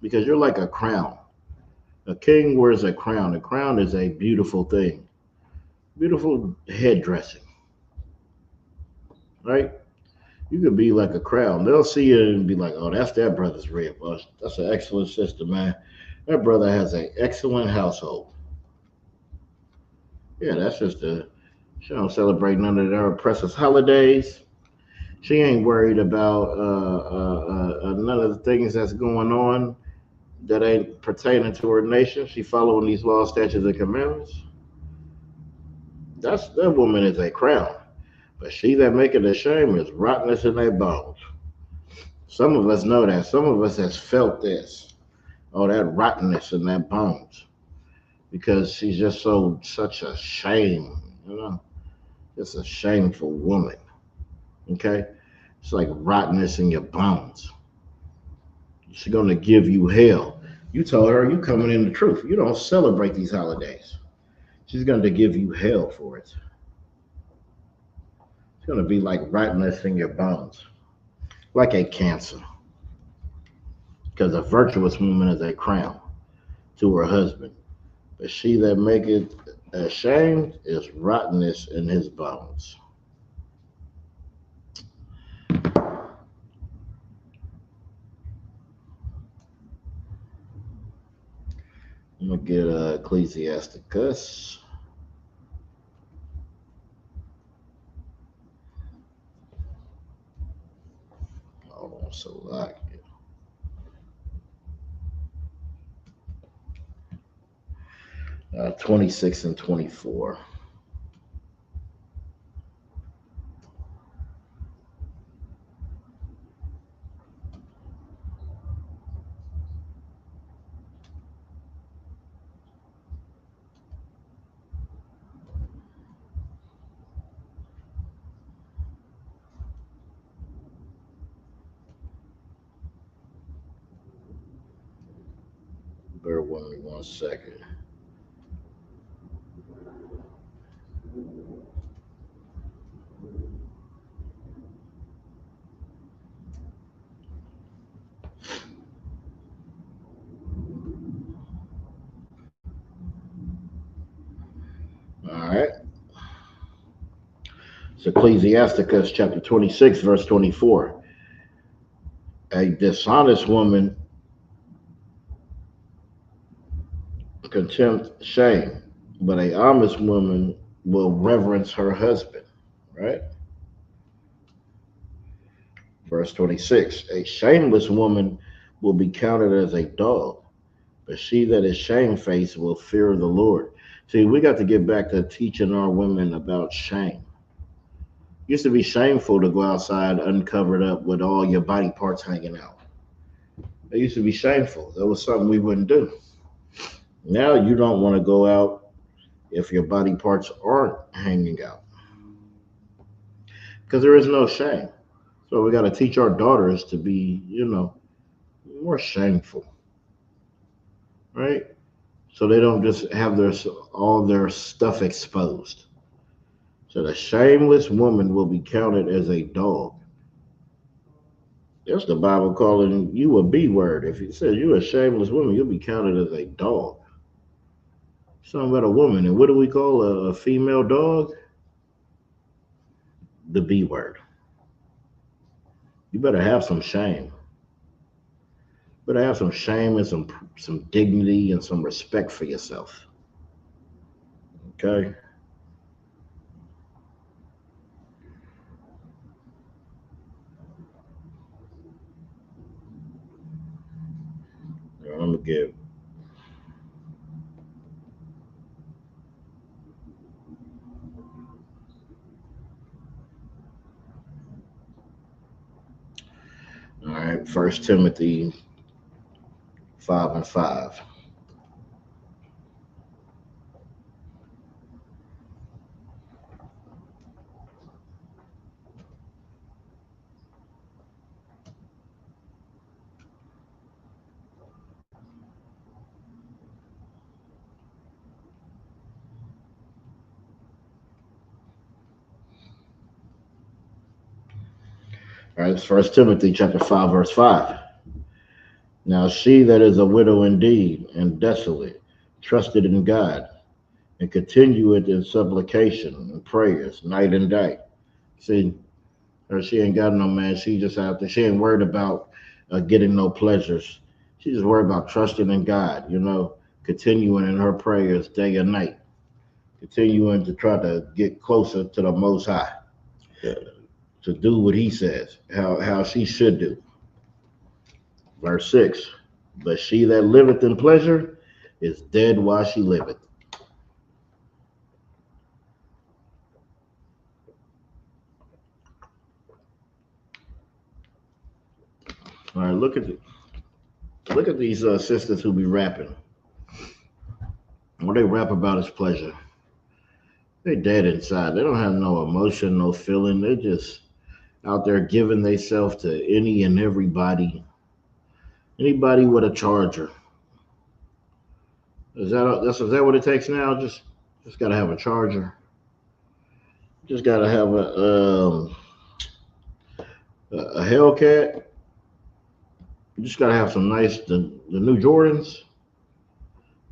because you're like a crown. A king wears a crown. A crown is a beautiful thing, beautiful head dressing, right? You could be like a crown. They'll see you and be like, "Oh, that's that brother's rib. Oh, that's an excellent sister, man. That brother has an excellent household." Yeah, that's just a. She don't celebrate none of their precious holidays. She ain't worried about none of the things that's going on that ain't pertaining to her nation. She following these laws, statutes, and commandments. That woman is a crown. But she that maketh ashamed is rottenness in their bones. Some of us know that. Some of us has felt this. Oh, that rottenness in their bones. Because she's just such a shame, you know. Just a shameful woman. Okay? It's like rottenness in your bones. She's gonna give you hell. You told her you coming in the truth. You don't celebrate these holidays. She's gonna give you hell for it. It's gonna be like rottenness in your bones. Like a cancer. Because a virtuous woman is a crown to her husband. But she that maketh ashamed is rottenness in his bones. I'm gonna get Ecclesiasticus. Hold on, so like 26 and 24. Bear with me 1 second. All right. It's Ecclesiasticus chapter 26, verse 24. A dishonest woman contempt shame, but a honest woman will reverence her husband. Right? Verse 26. A shameless woman will be counted as a dog, but she that is shamefaced will fear the Lord. See, we got to get back to teaching our women about shame. It used to be shameful to go outside uncovered up with all your body parts hanging out. It used to be shameful. That was something we wouldn't do. Now you don't want to go out if your body parts aren't hanging out because there is no shame. So we got to teach our daughters to be, more shameful, right? So they don't just have all their stuff exposed. So the shameless woman will be counted as a dog, That's the Bible calling you a B word. If it says you're a shameless woman, you'll be counted as a dog. Something about a woman. And what do we call a female dog? The B word. You better have some shame. Better have some shame and some dignity and some respect for yourself. Okay? I'm gonna give. All right, First Timothy 5:5. All right, it's First Timothy chapter 5, verse 5. Now she that is a widow indeed and desolate, trusted in God, and continueth in supplication and prayers night and day. See, or she ain't got no man. She just out there. She ain't worried about getting no pleasures. She just worried about trusting in God. Continuing in her prayers day and night, continuing to try to get closer to the Most High, to do what He says, how she should do. Verse 6. But she that liveth in pleasure is dead while she liveth. All right, look at these sisters who be rapping. What they rap about is pleasure. They dead inside. They don't have no emotion, no feeling. They just out there giving themselves to any and everybody. Anybody with a charger. Is that what it takes now? Just gotta have a charger. Just gotta have a Hellcat. You just gotta have some nice the new Jordans.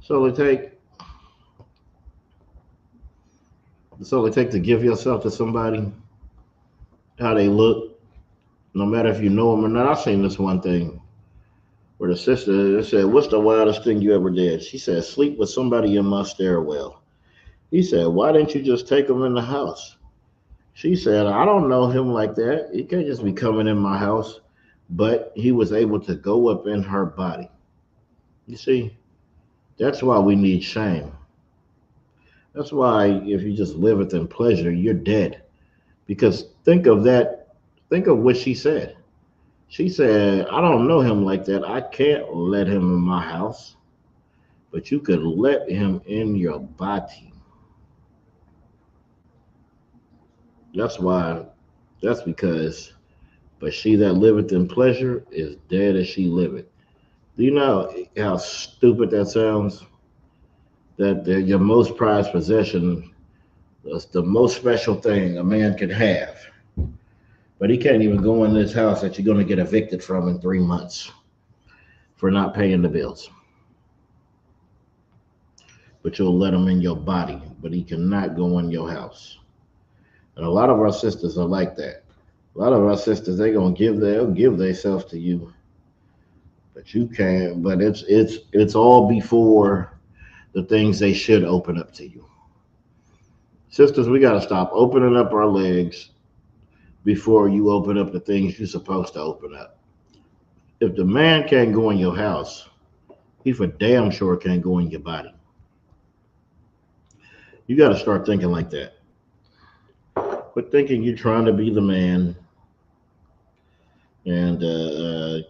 So they take. That's all it takes to give yourself to somebody. How they look, no matter if you know them or not. I've seen this one thing where the sister said, "What's the wildest thing you ever did?" She said, "Sleep with somebody in my stairwell." He said, "Why didn't you just take him in the house?" She said, "I don't know him like that. He can't just be coming in my house." But he was able to go up in her body. You see, that's why we need shame. That's why if you just live within pleasure, you're dead. Because think of that. Think of what she said. She said, "I don't know him like that. I can't let him in my house." But you could let him in your body. That's why, that's because, but she that liveth in pleasure is dead as she liveth. Do you know how stupid that sounds? That your most prized possession is the most special thing a man can have. But he can't even go in this house that you're going to get evicted from in 3 months for not paying the bills. But you'll let him in your body, but he cannot go in your house. And a lot of our sisters are like that. A lot of our sisters, they'll give themselves to you, but you can't. But it's all before the things they should open up to you. Sisters, we gotta stop opening up our legs before you open up the things you're supposed to open up. If the man can't go in your house, he for damn sure can't go in your body. You gotta start thinking like that. Quit thinking you're trying to be the man, and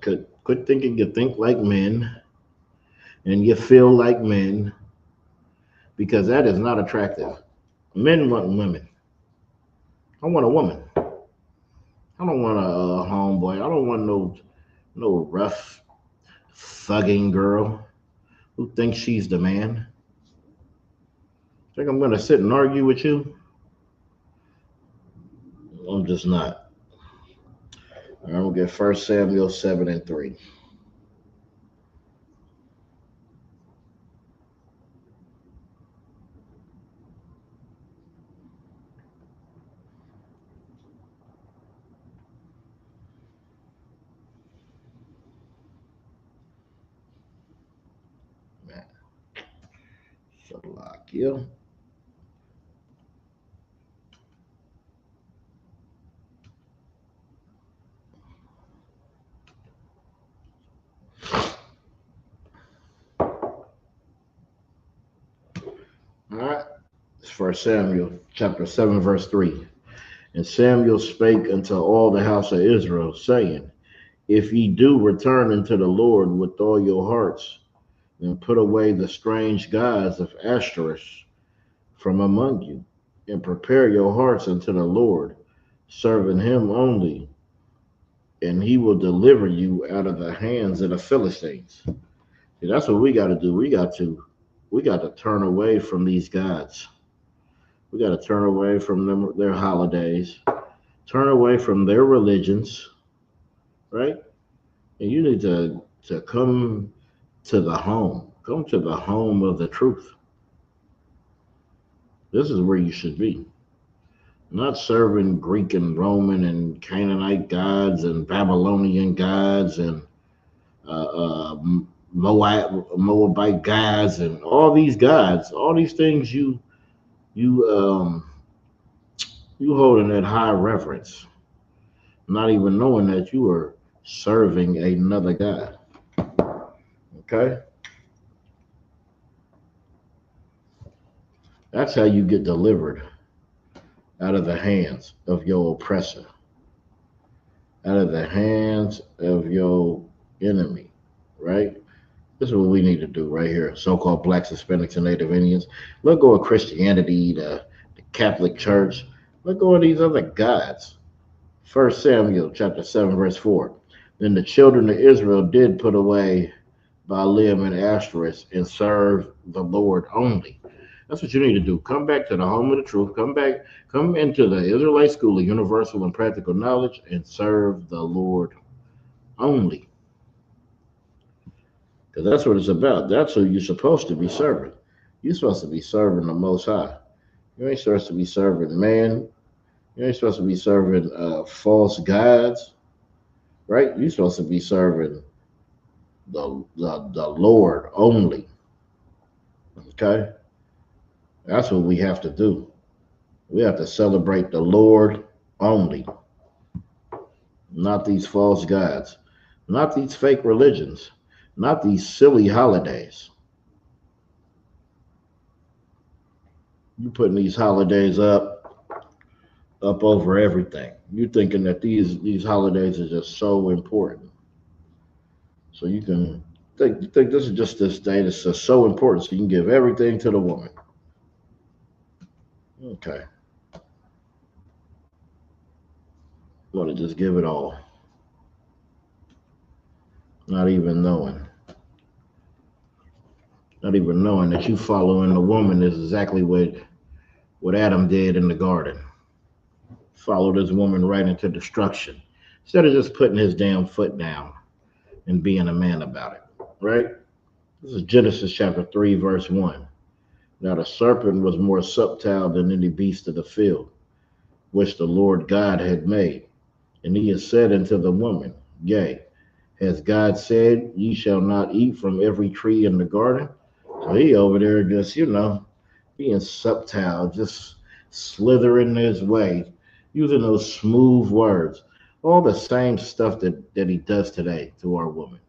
quit thinking you think like men and you feel like men, because that is not attractive. Men want women. I want a woman. I don't want a homeboy. I don't want no rough thugging girl who thinks she's the man. Think I'm gonna sit and argue with you? I'm just not. All right, we'll get 1 Samuel 7 and 3. Salakia. All right, it's 1 Samuel chapter 7, verse 3. And Samuel spake unto all the house of Israel, saying, If ye do return unto the Lord with all your hearts, and put away the strange gods of Ashtoreth from among you, and prepare your hearts unto the Lord, serving him only, and he will deliver you out of the hands of the Philistines. See, that's what we got to do. We got to turn away from these gods. We got to turn away from their holidays, turn away from their religions, right? And you need to come to the home. Come to the home of the truth. This is where you should be. Not serving Greek and Roman and Canaanite gods and Babylonian gods and Moabite gods and all these gods, all these things you you hold in that high reverence, not even knowing that you are serving another God. Okay, that's how you get delivered out of the hands of your oppressor, out of the hands of your enemy, right? This is what we need to do right here. So-called blacks, Hispanics, and Native Indians. Let go of Christianity, the Catholic Church. Let go of these other gods. 1 Samuel chapter 7, verse 4. Then the children of Israel did put away Baalim and Ashtoreth and serve the Lord only. That's what you need to do. Come back to the home of the truth. Come into the Israelite school of universal and practical knowledge and serve the Lord only. Because that's what it's about. That's who you're supposed to be serving. You're supposed to be serving the Most High. You ain't supposed to be serving man. You ain't supposed to be serving false gods, right? You're supposed to be serving the Lord only. Okay, that's what we have to do. We have to celebrate the Lord only, not these false gods, not these fake religions, not these silly holidays. You putting these holidays up over everything. You thinking that these holidays are just so important. So you think this is just this day that's just so important. So you can give everything to the woman. Okay. You want to just give it all. Not even knowing. Not even knowing that you following the woman is exactly what Adam did in the garden. Followed this woman right into destruction. Instead of just putting his damn foot down and being a man about it. Right? This is Genesis chapter 3, verse 1. Now the serpent was more subtle than any beast of the field, which the Lord God had made. And he has said unto the woman, Yea, has God said, Ye shall not eat from every tree in the garden? So he over there just, being subtle, just slithering his way, using those smooth words. All the same stuff that he does today to our woman.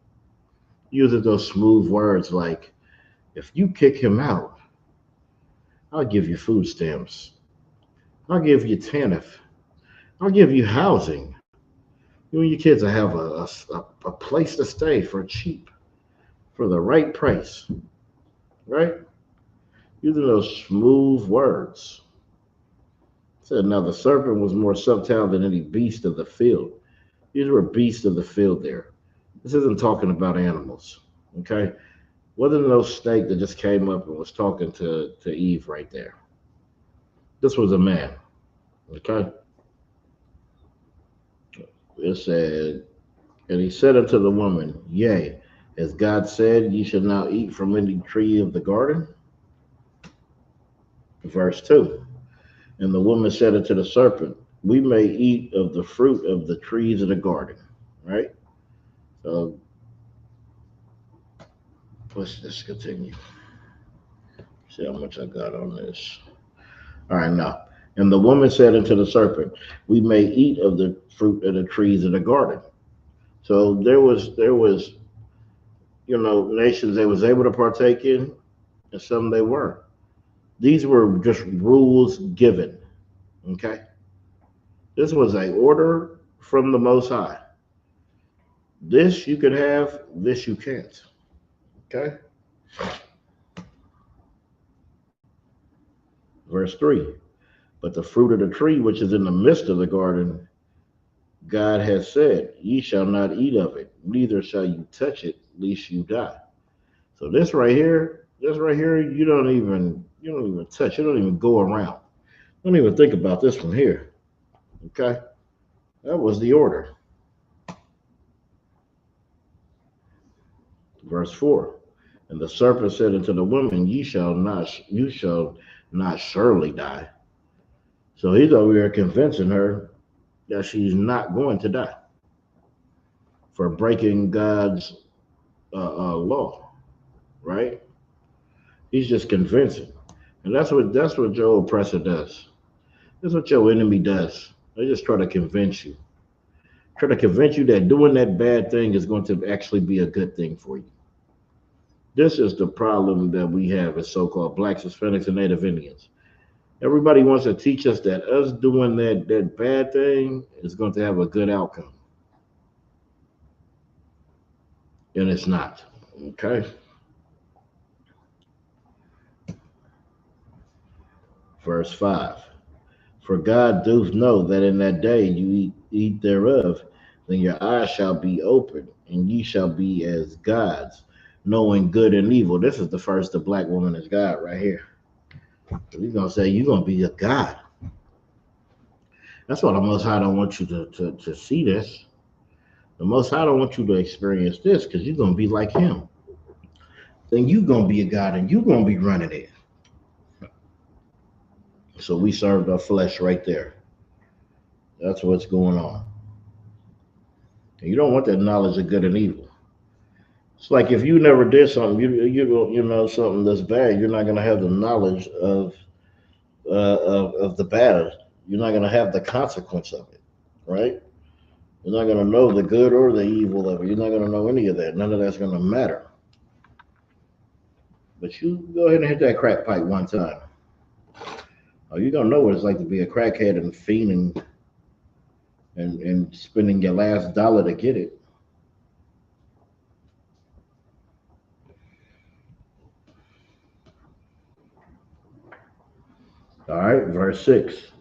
Using those smooth words like, if you kick him out, I'll give you food stamps. I'll give you TANF. I'll give you housing. You and your kids will have a place to stay for cheap, for the right price, right? Using those smooth words. It said, now the serpent was more subtle than any beast of the field. These were beasts of the field there. This isn't talking about animals, okay? Wasn't no snake that just came up and was talking to Eve right there. This was a man, okay? It said, and he said unto the woman, Yea, as God said, ye shall not eat from any tree of the garden. Verse 2. And the woman said unto the serpent, We may eat of the fruit of the trees of the garden. Right? So let's just continue. See how much I got on this. All right, now. And the woman said unto the serpent, We may eat of the fruit of the trees of the garden. So there was nations they was able to partake in, and some they weren't. These were just rules given. Okay, this was a order from the Most High. This you can have, this you can't. Okay, verse 3. But the fruit of the tree which is in the midst of the garden, God has said, Ye shall not eat of it, neither shall you touch it, lest you die. So this right here, you don't even touch. You don't even go around. Don't even think about this one here. Okay, that was the order. Verse 4. And the serpent said unto the woman, you shall not surely die. So he's over here convincing her that she's not going to die for breaking God's law, right? He's just convincing, and that's what your oppressor does. That's what your enemy does. They just try to convince you that doing that bad thing is going to actually be a good thing for you. This is the problem that we have as so-called blacks, Hispanics, and Native Indians. Everybody wants to teach us that us doing that bad thing is going to have a good outcome, and it's not. Okay. Verse 5. For God doth know that in that day you eat thereof, then your eyes shall be open, and ye shall be as gods, knowing good and evil. This is the first the black woman is God right here. He's gonna say you're gonna be a God. That's why the Most High don't want you to see this. The Most High don't want you to experience this because you're gonna be like Him. Then you're gonna be a God, and you're gonna be running it. So we served our flesh right there. That's what's going on. And you don't want that knowledge of good and evil. It's like if you never did something, you know something that's bad. You're not gonna have the knowledge of the bad. You're not gonna have the consequence of it, right? You're not gonna know the good or the evil of it. You're not gonna know any of that. None of that's gonna matter. But you go ahead and hit that crack pipe one time. Oh, you're gonna know what it's like to be a crackhead and fiending and spending your last dollar to get it. All right, verse 6.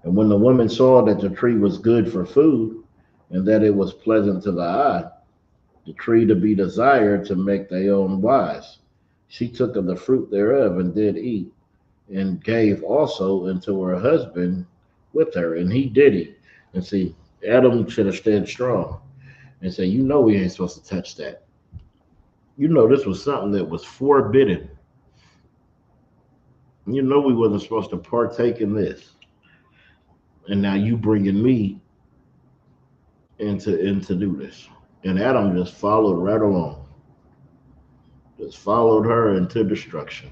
And when the woman saw that the tree was good for food, and that it was pleasant to the eye, the tree to be desired to make their own wise, she took of the fruit thereof and did eat, and gave also unto her husband with her, and he did eat. And see, Adam should have stayed strong and say, we ain't supposed to touch that. This was something that was forbidden. We wasn't supposed to partake in this. And now you bringing me into do this. And Adam just followed right along. Just followed her into destruction.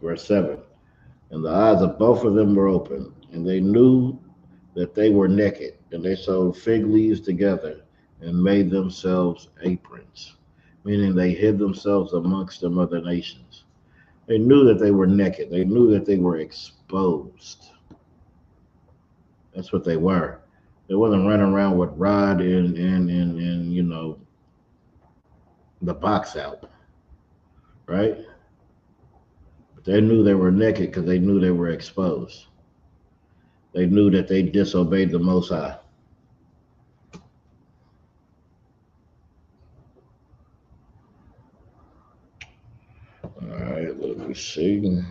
Verse 7. And the eyes of both of them were open, and they knew that they were naked, and they sewed fig leaves together and made themselves aprons, meaning they hid themselves amongst them other nations. They knew that they were naked. They knew that they were exposed. That's what they were. They wasn't running around with rod and the box out, right? But they knew they were naked because they knew they were exposed. They knew that they disobeyed the Most High. All right, let me see.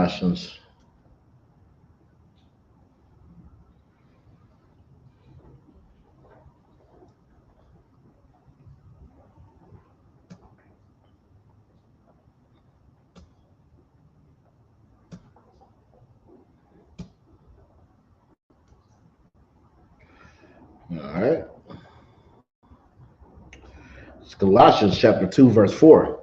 Colossians. All right. It's Colossians chapter 2, verse 4.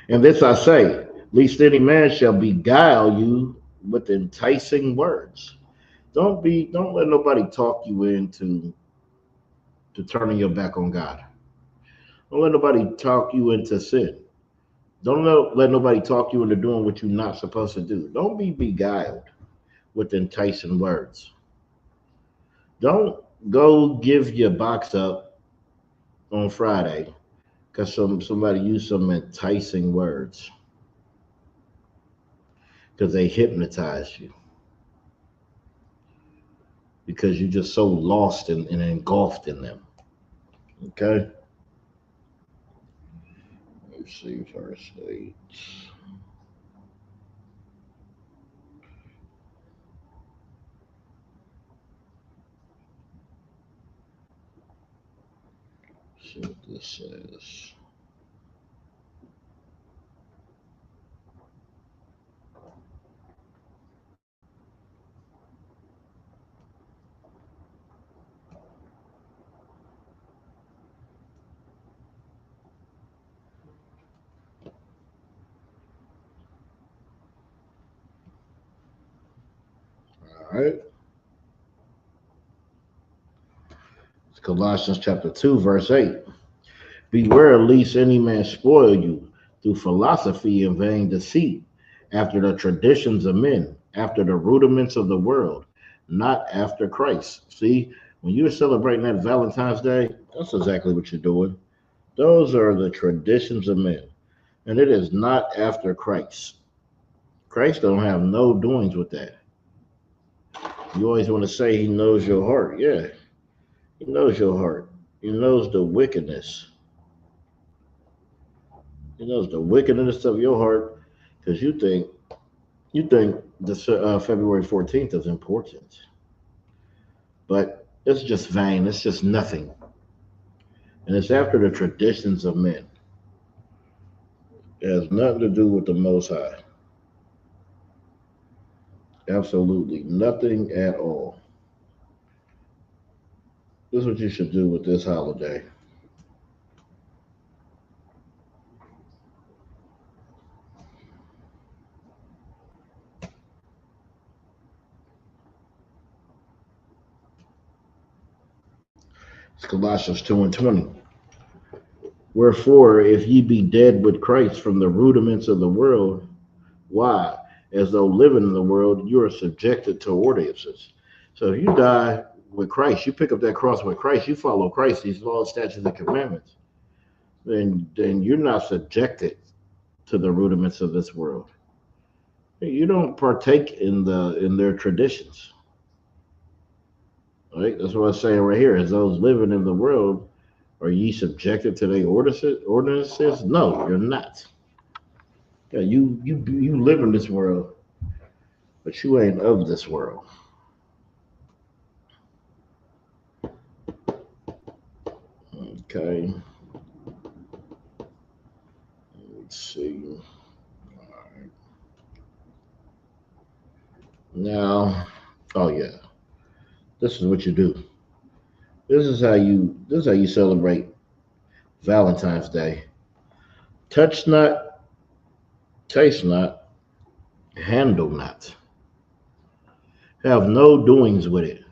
And this I say, lest any man shall beguile you with enticing words. Don't let nobody talk you into to turning your back on God. Don't let nobody talk you into sin. Don't let nobody talk you into doing what you're not supposed to do. Don't be beguiled with enticing words. Don't go give your box up on Friday because somebody used some enticing words because they hypnotized you because you're just so lost and engulfed in them. Okay? Let's see, verse 8. See what this says. All right. It's Colossians chapter 2, verse 8. Beware lest any man spoil you through philosophy and vain deceit, after the traditions of men, after the rudiments of the world, not after Christ. See, when you're celebrating that Valentine's Day, that's exactly what you're doing. Those are the traditions of men, and it is not after Christ. Christ don't have no doings with that. You always want to say he knows your heart. Yeah, he knows your heart. He knows the wickedness. He knows the wickedness of your heart because you think this February 14th is important, but it's just vain. It's just nothing, and it's after the traditions of men. It has nothing to do with the Most High. Absolutely nothing at all. This is what you should do with this holiday. It's Colossians 2 and 20. Wherefore, if ye be dead with Christ from the rudiments of the world, why? As though living in the world, you are subjected to ordinances. So if you die with Christ, you pick up that cross with Christ, you follow Christ, these laws, statutes, and commandments, then you're not subjected to the rudiments of this world. You don't partake in their traditions. Right? That's what I'm saying right here. As those living in the world, are ye subjected to their ordinances? No, you're not. Yeah, you live in this world, but you ain't of this world. Okay. Let's see. Now, oh yeah, this is what you do. This is how you celebrate Valentine's Day. Touch not, taste not, handle not. Have no doings with it.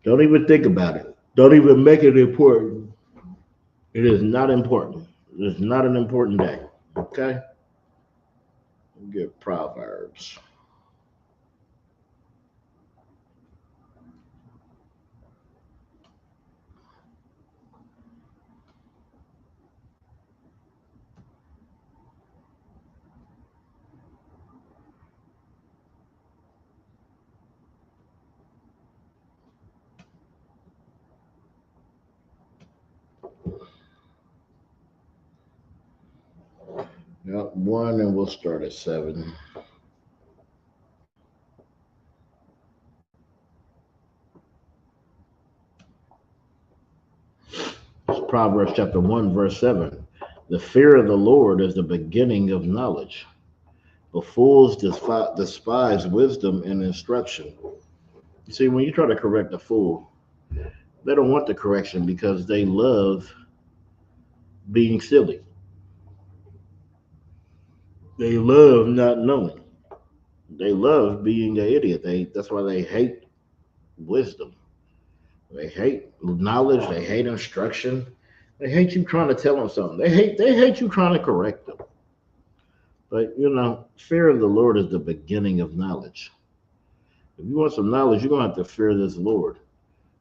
Don't even think about it. Don't even make it important. It is not important. It is not an important day. Okay? Get Proverbs. Yep, one, and we'll start at 7. Proverbs chapter 1, verse 7. The fear of the Lord is the beginning of knowledge. But fools despise wisdom and instruction. You see, when you try to correct a fool, they don't want the correction because they love being silly. They love not knowing. They love being an idiot. That's why they hate wisdom. They hate knowledge. They hate instruction. They hate you trying to tell them something. They hate you trying to correct them. But fear of the Lord is the beginning of knowledge. If you want some knowledge, you're gonna have to fear this Lord.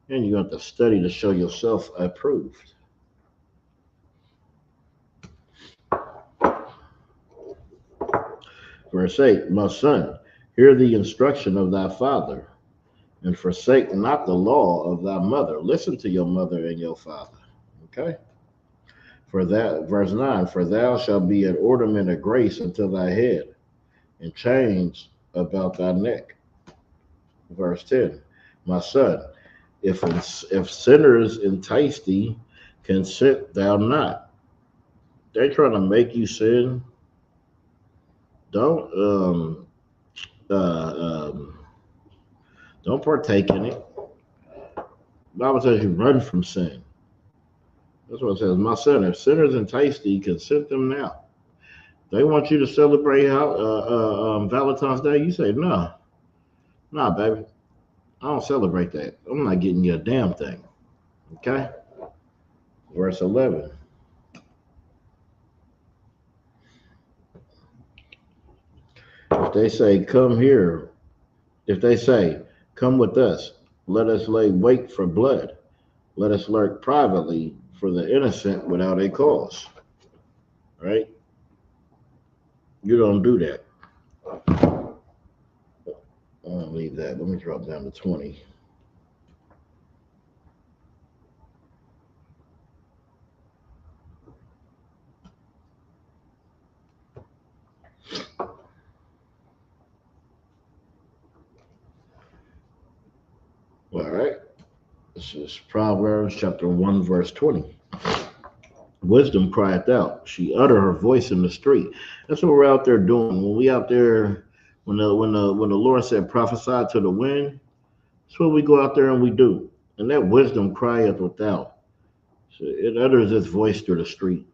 And you have to study to show yourself approved. Verse 8, my son, hear the instruction of thy father, and forsake not the law of thy mother. Listen to your mother and your father. Okay? For that, verse 9, for thou shalt be an ornament of grace unto thy head, and chains about thy neck. Verse 10, my son, if sinners entice thee, consent thou not. They're trying to make you sin. Don't don't partake in it. The Bible says you run from sin. That's what it says. My son, if sinners entice thee, consent them now. They want you to celebrate Valentine's Day. You say, no, nah, baby. I don't celebrate that. I'm not getting you a damn thing. Okay? Verse 11. If they say, come here, if they say, come with us, let us lay wait for blood. Let us lurk privately for the innocent without a cause. Right? You don't do that. I'll leave that. Let me drop down to 20. All right. This is Proverbs chapter 1, verse 20. Wisdom crieth out. She uttered her voice in the street. That's what we're out there doing. When we out there, when the Lord said prophesy to the wind, that's what we go out there and we do. And that wisdom crieth without. So it utters its voice through the street.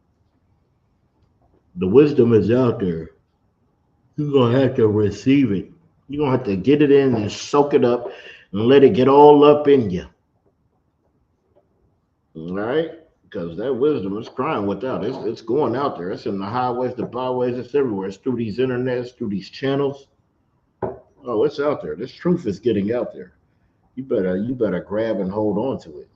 The wisdom is out there. You're gonna have to receive it. You're gonna have to get it in and soak it up and let it get all up in you. All right? Because that wisdom is crying without. It's going out there. It's in the highways, the byways, it's everywhere. It's through these internets, through these channels. Oh, it's out there. This truth is getting out there. You better grab and hold on to it.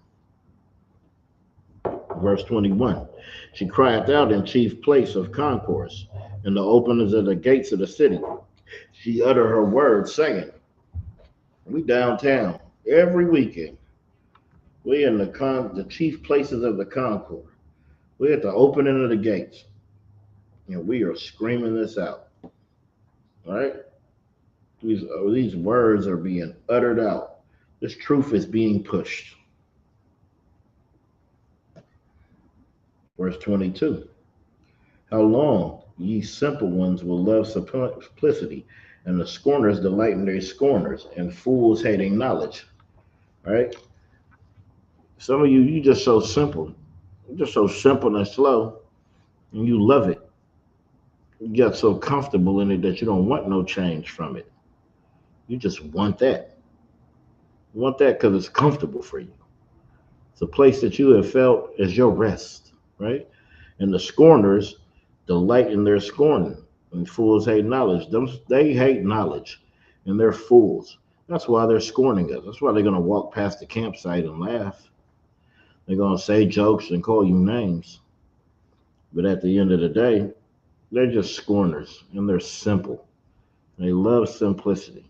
Verse 21. She crieth out in chief place of concourse, in the openings of the gates of the city. She uttered her words, saying, we downtown every weekend. We in the chief places of the concourse. We at the opening of the gates. And we are screaming this out. All right? These words are being uttered out. This truth is being pushed. Verse 22. How long ye simple ones will love simplicity, and the scorners delight in their scorners, and fools hating knowledge. All right? Some of you just so simple. You're just so simple and slow, and you love it. You get so comfortable in it that you don't want no change from it. You just want that. You want that because it's comfortable for you. It's a place that you have felt as your rest, right? And the scorners delight in their scorning, and fools hate knowledge. They hate knowledge, and they're fools. That's why they're scorning us. That's why they're going to walk past the campsite and laugh. They're going to say jokes and call you names. But at the end of the day, they're just scorners, and they're simple. They love simplicity.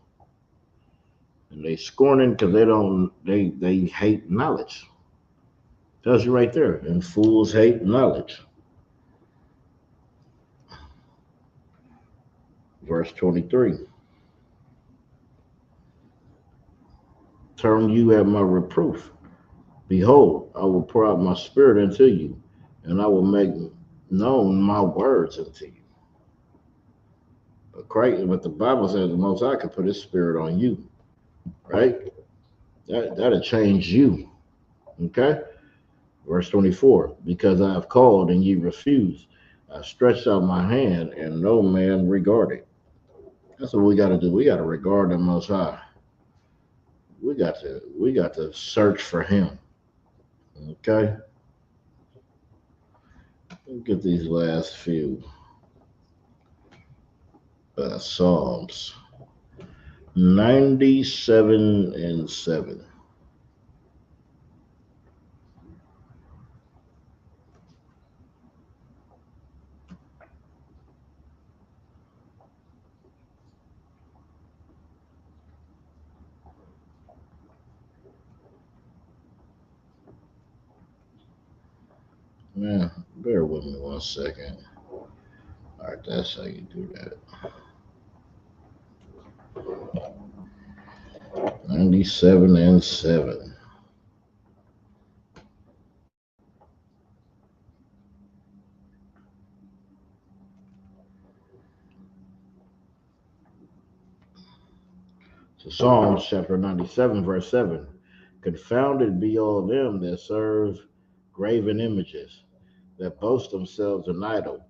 And they scorning because they hate knowledge. Tells you right there. And fools hate knowledge. Verse 23. Turn you at my reproof. Behold, I will pour out my spirit into you, and I will make known my words unto you. But Christ, but the Bible says the Most High can put His spirit on you, right? That'll change you. Okay. Verse 24, because I have called and ye refuse, I stretched out my hand and no man regarded. That's what we got to do. We got to regard the Most High. We got to search for Him. Okay. Look at these last few Psalms. 97 and 7. Man, bear with me 1 second. All right, that's how you do that. 97 and 7. So Psalms chapter 97, verse 7. Confounded be all them that serve graven images, that boast themselves an idol,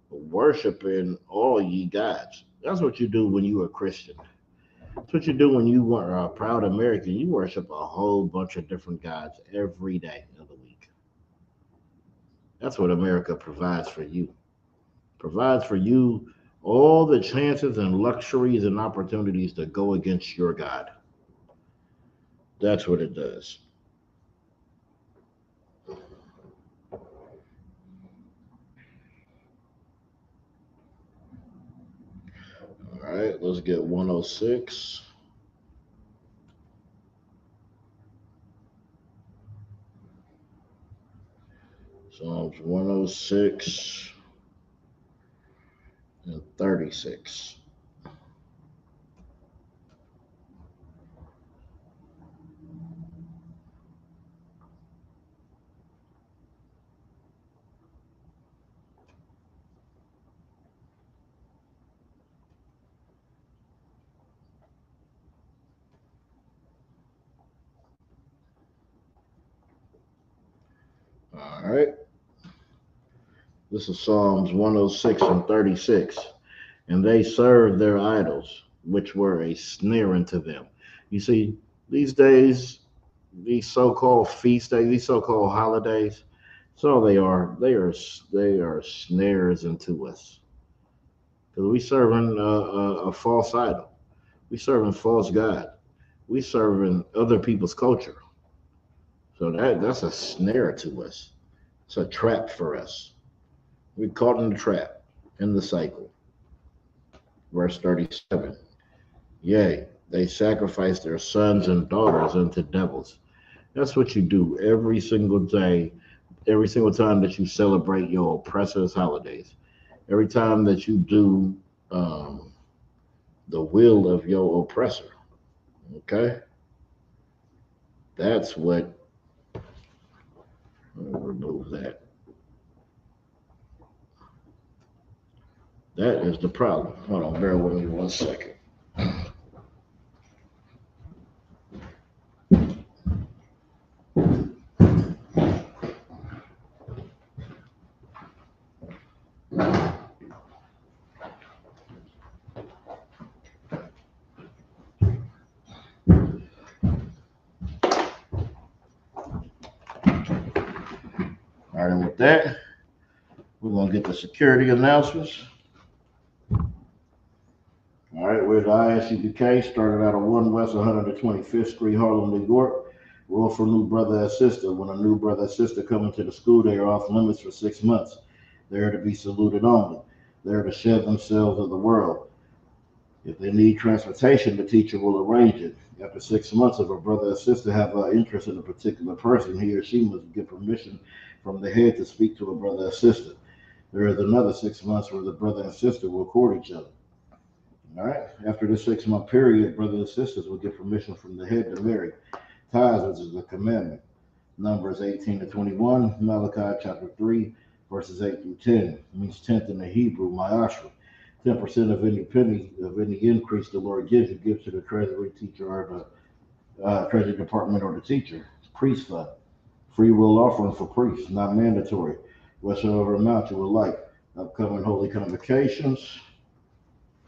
worshiping all ye gods. That's what you do when you are a Christian. That's what you do when you are a proud American. You worship a whole bunch of different gods every day of the week. That's what America provides for you. Provides for you all the chances and luxuries and opportunities to go against your God. That's what it does. All right, let's get 106. Psalms 106 and 36. All right, this is Psalms 106 and 36. And they served their idols, which were a snare unto them. You see, these days, these so-called feast days, these so-called holidays, that's all they are. They are snares unto us. Because we serving a false idol. We serving false God. We serving other people's culture. So that's a snare to us. It's a trap for us. We caught in the trap, in the cycle. Verse 37. Yea, they sacrifice their sons and daughters unto devils. That's what you do every single day, every single time that you celebrate your oppressor's holidays. Every time that you do the will of your oppressor. Okay? That's what, remove that. That is the problem. Hold on, bear with me 1 second. All right, and with that, we're going to get the security announcements. All right, we're at the Isupk, started out on 1 West 125th Street, Harlem, New York. Rule for new brother and sister. When a new brother and sister come into the school, they are off limits for 6 months. They are to be saluted only. They are to shed themselves of the world. If they need transportation, the teacher will arrange it. After 6 months, if a brother or sister have an interest in a particular person, he or she must get permission from the head to speak to a brother or sister. There is another 6 months where the brother and sister will court each other. All right. After this 6 month period, brothers and sisters will get permission from the head to marry. Tithes, which is a commandment. Numbers 18 to 21. Malachi chapter 3, verses 8 through 10. It means tenth in the Hebrew, ma'ashra. 10% of any penny, of any increase the Lord gives, He gives to the treasury teacher or the treasury department or the teacher. Priest fund. Free will offering for priests, not mandatory. Whatsoever amount you would like. Upcoming holy convocations.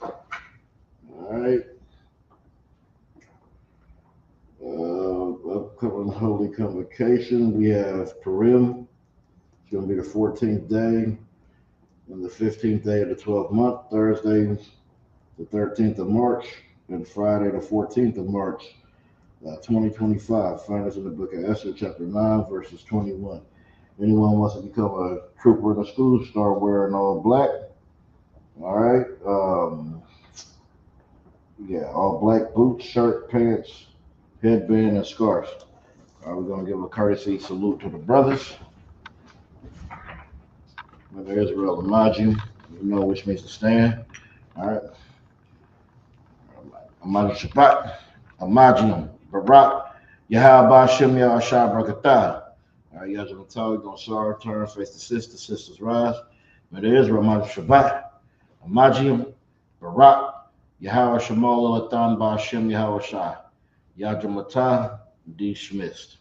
All right. Upcoming holy convocation. We have Purim. It's going to be the 14th day and the 15th day of the 12th month. Thursday, the 13th of March, and Friday, the 14th of March, 2025. Find us in the book of Esther, chapter 9, verses 21. Anyone wants to become a trooper in the school, start wearing all black. All right. All black boots, shirt, pants, headband, and scarf. All right, we're going to give a courtesy salute to the brothers. Brother Israel Amajim, you know which means to stand. All right. Amajim Shabbat, Amajim, Barak, Yahaba Shem Yahashah Brakatah. All right, Yazoo Natal, we're going to start our turn, face the sisters rise. Brother Israel Amajim Shabbat, Amajim, Barak, Yahweh Shemal Latan Ba Shem Yahweh Shah. Yajamatah, dismissed.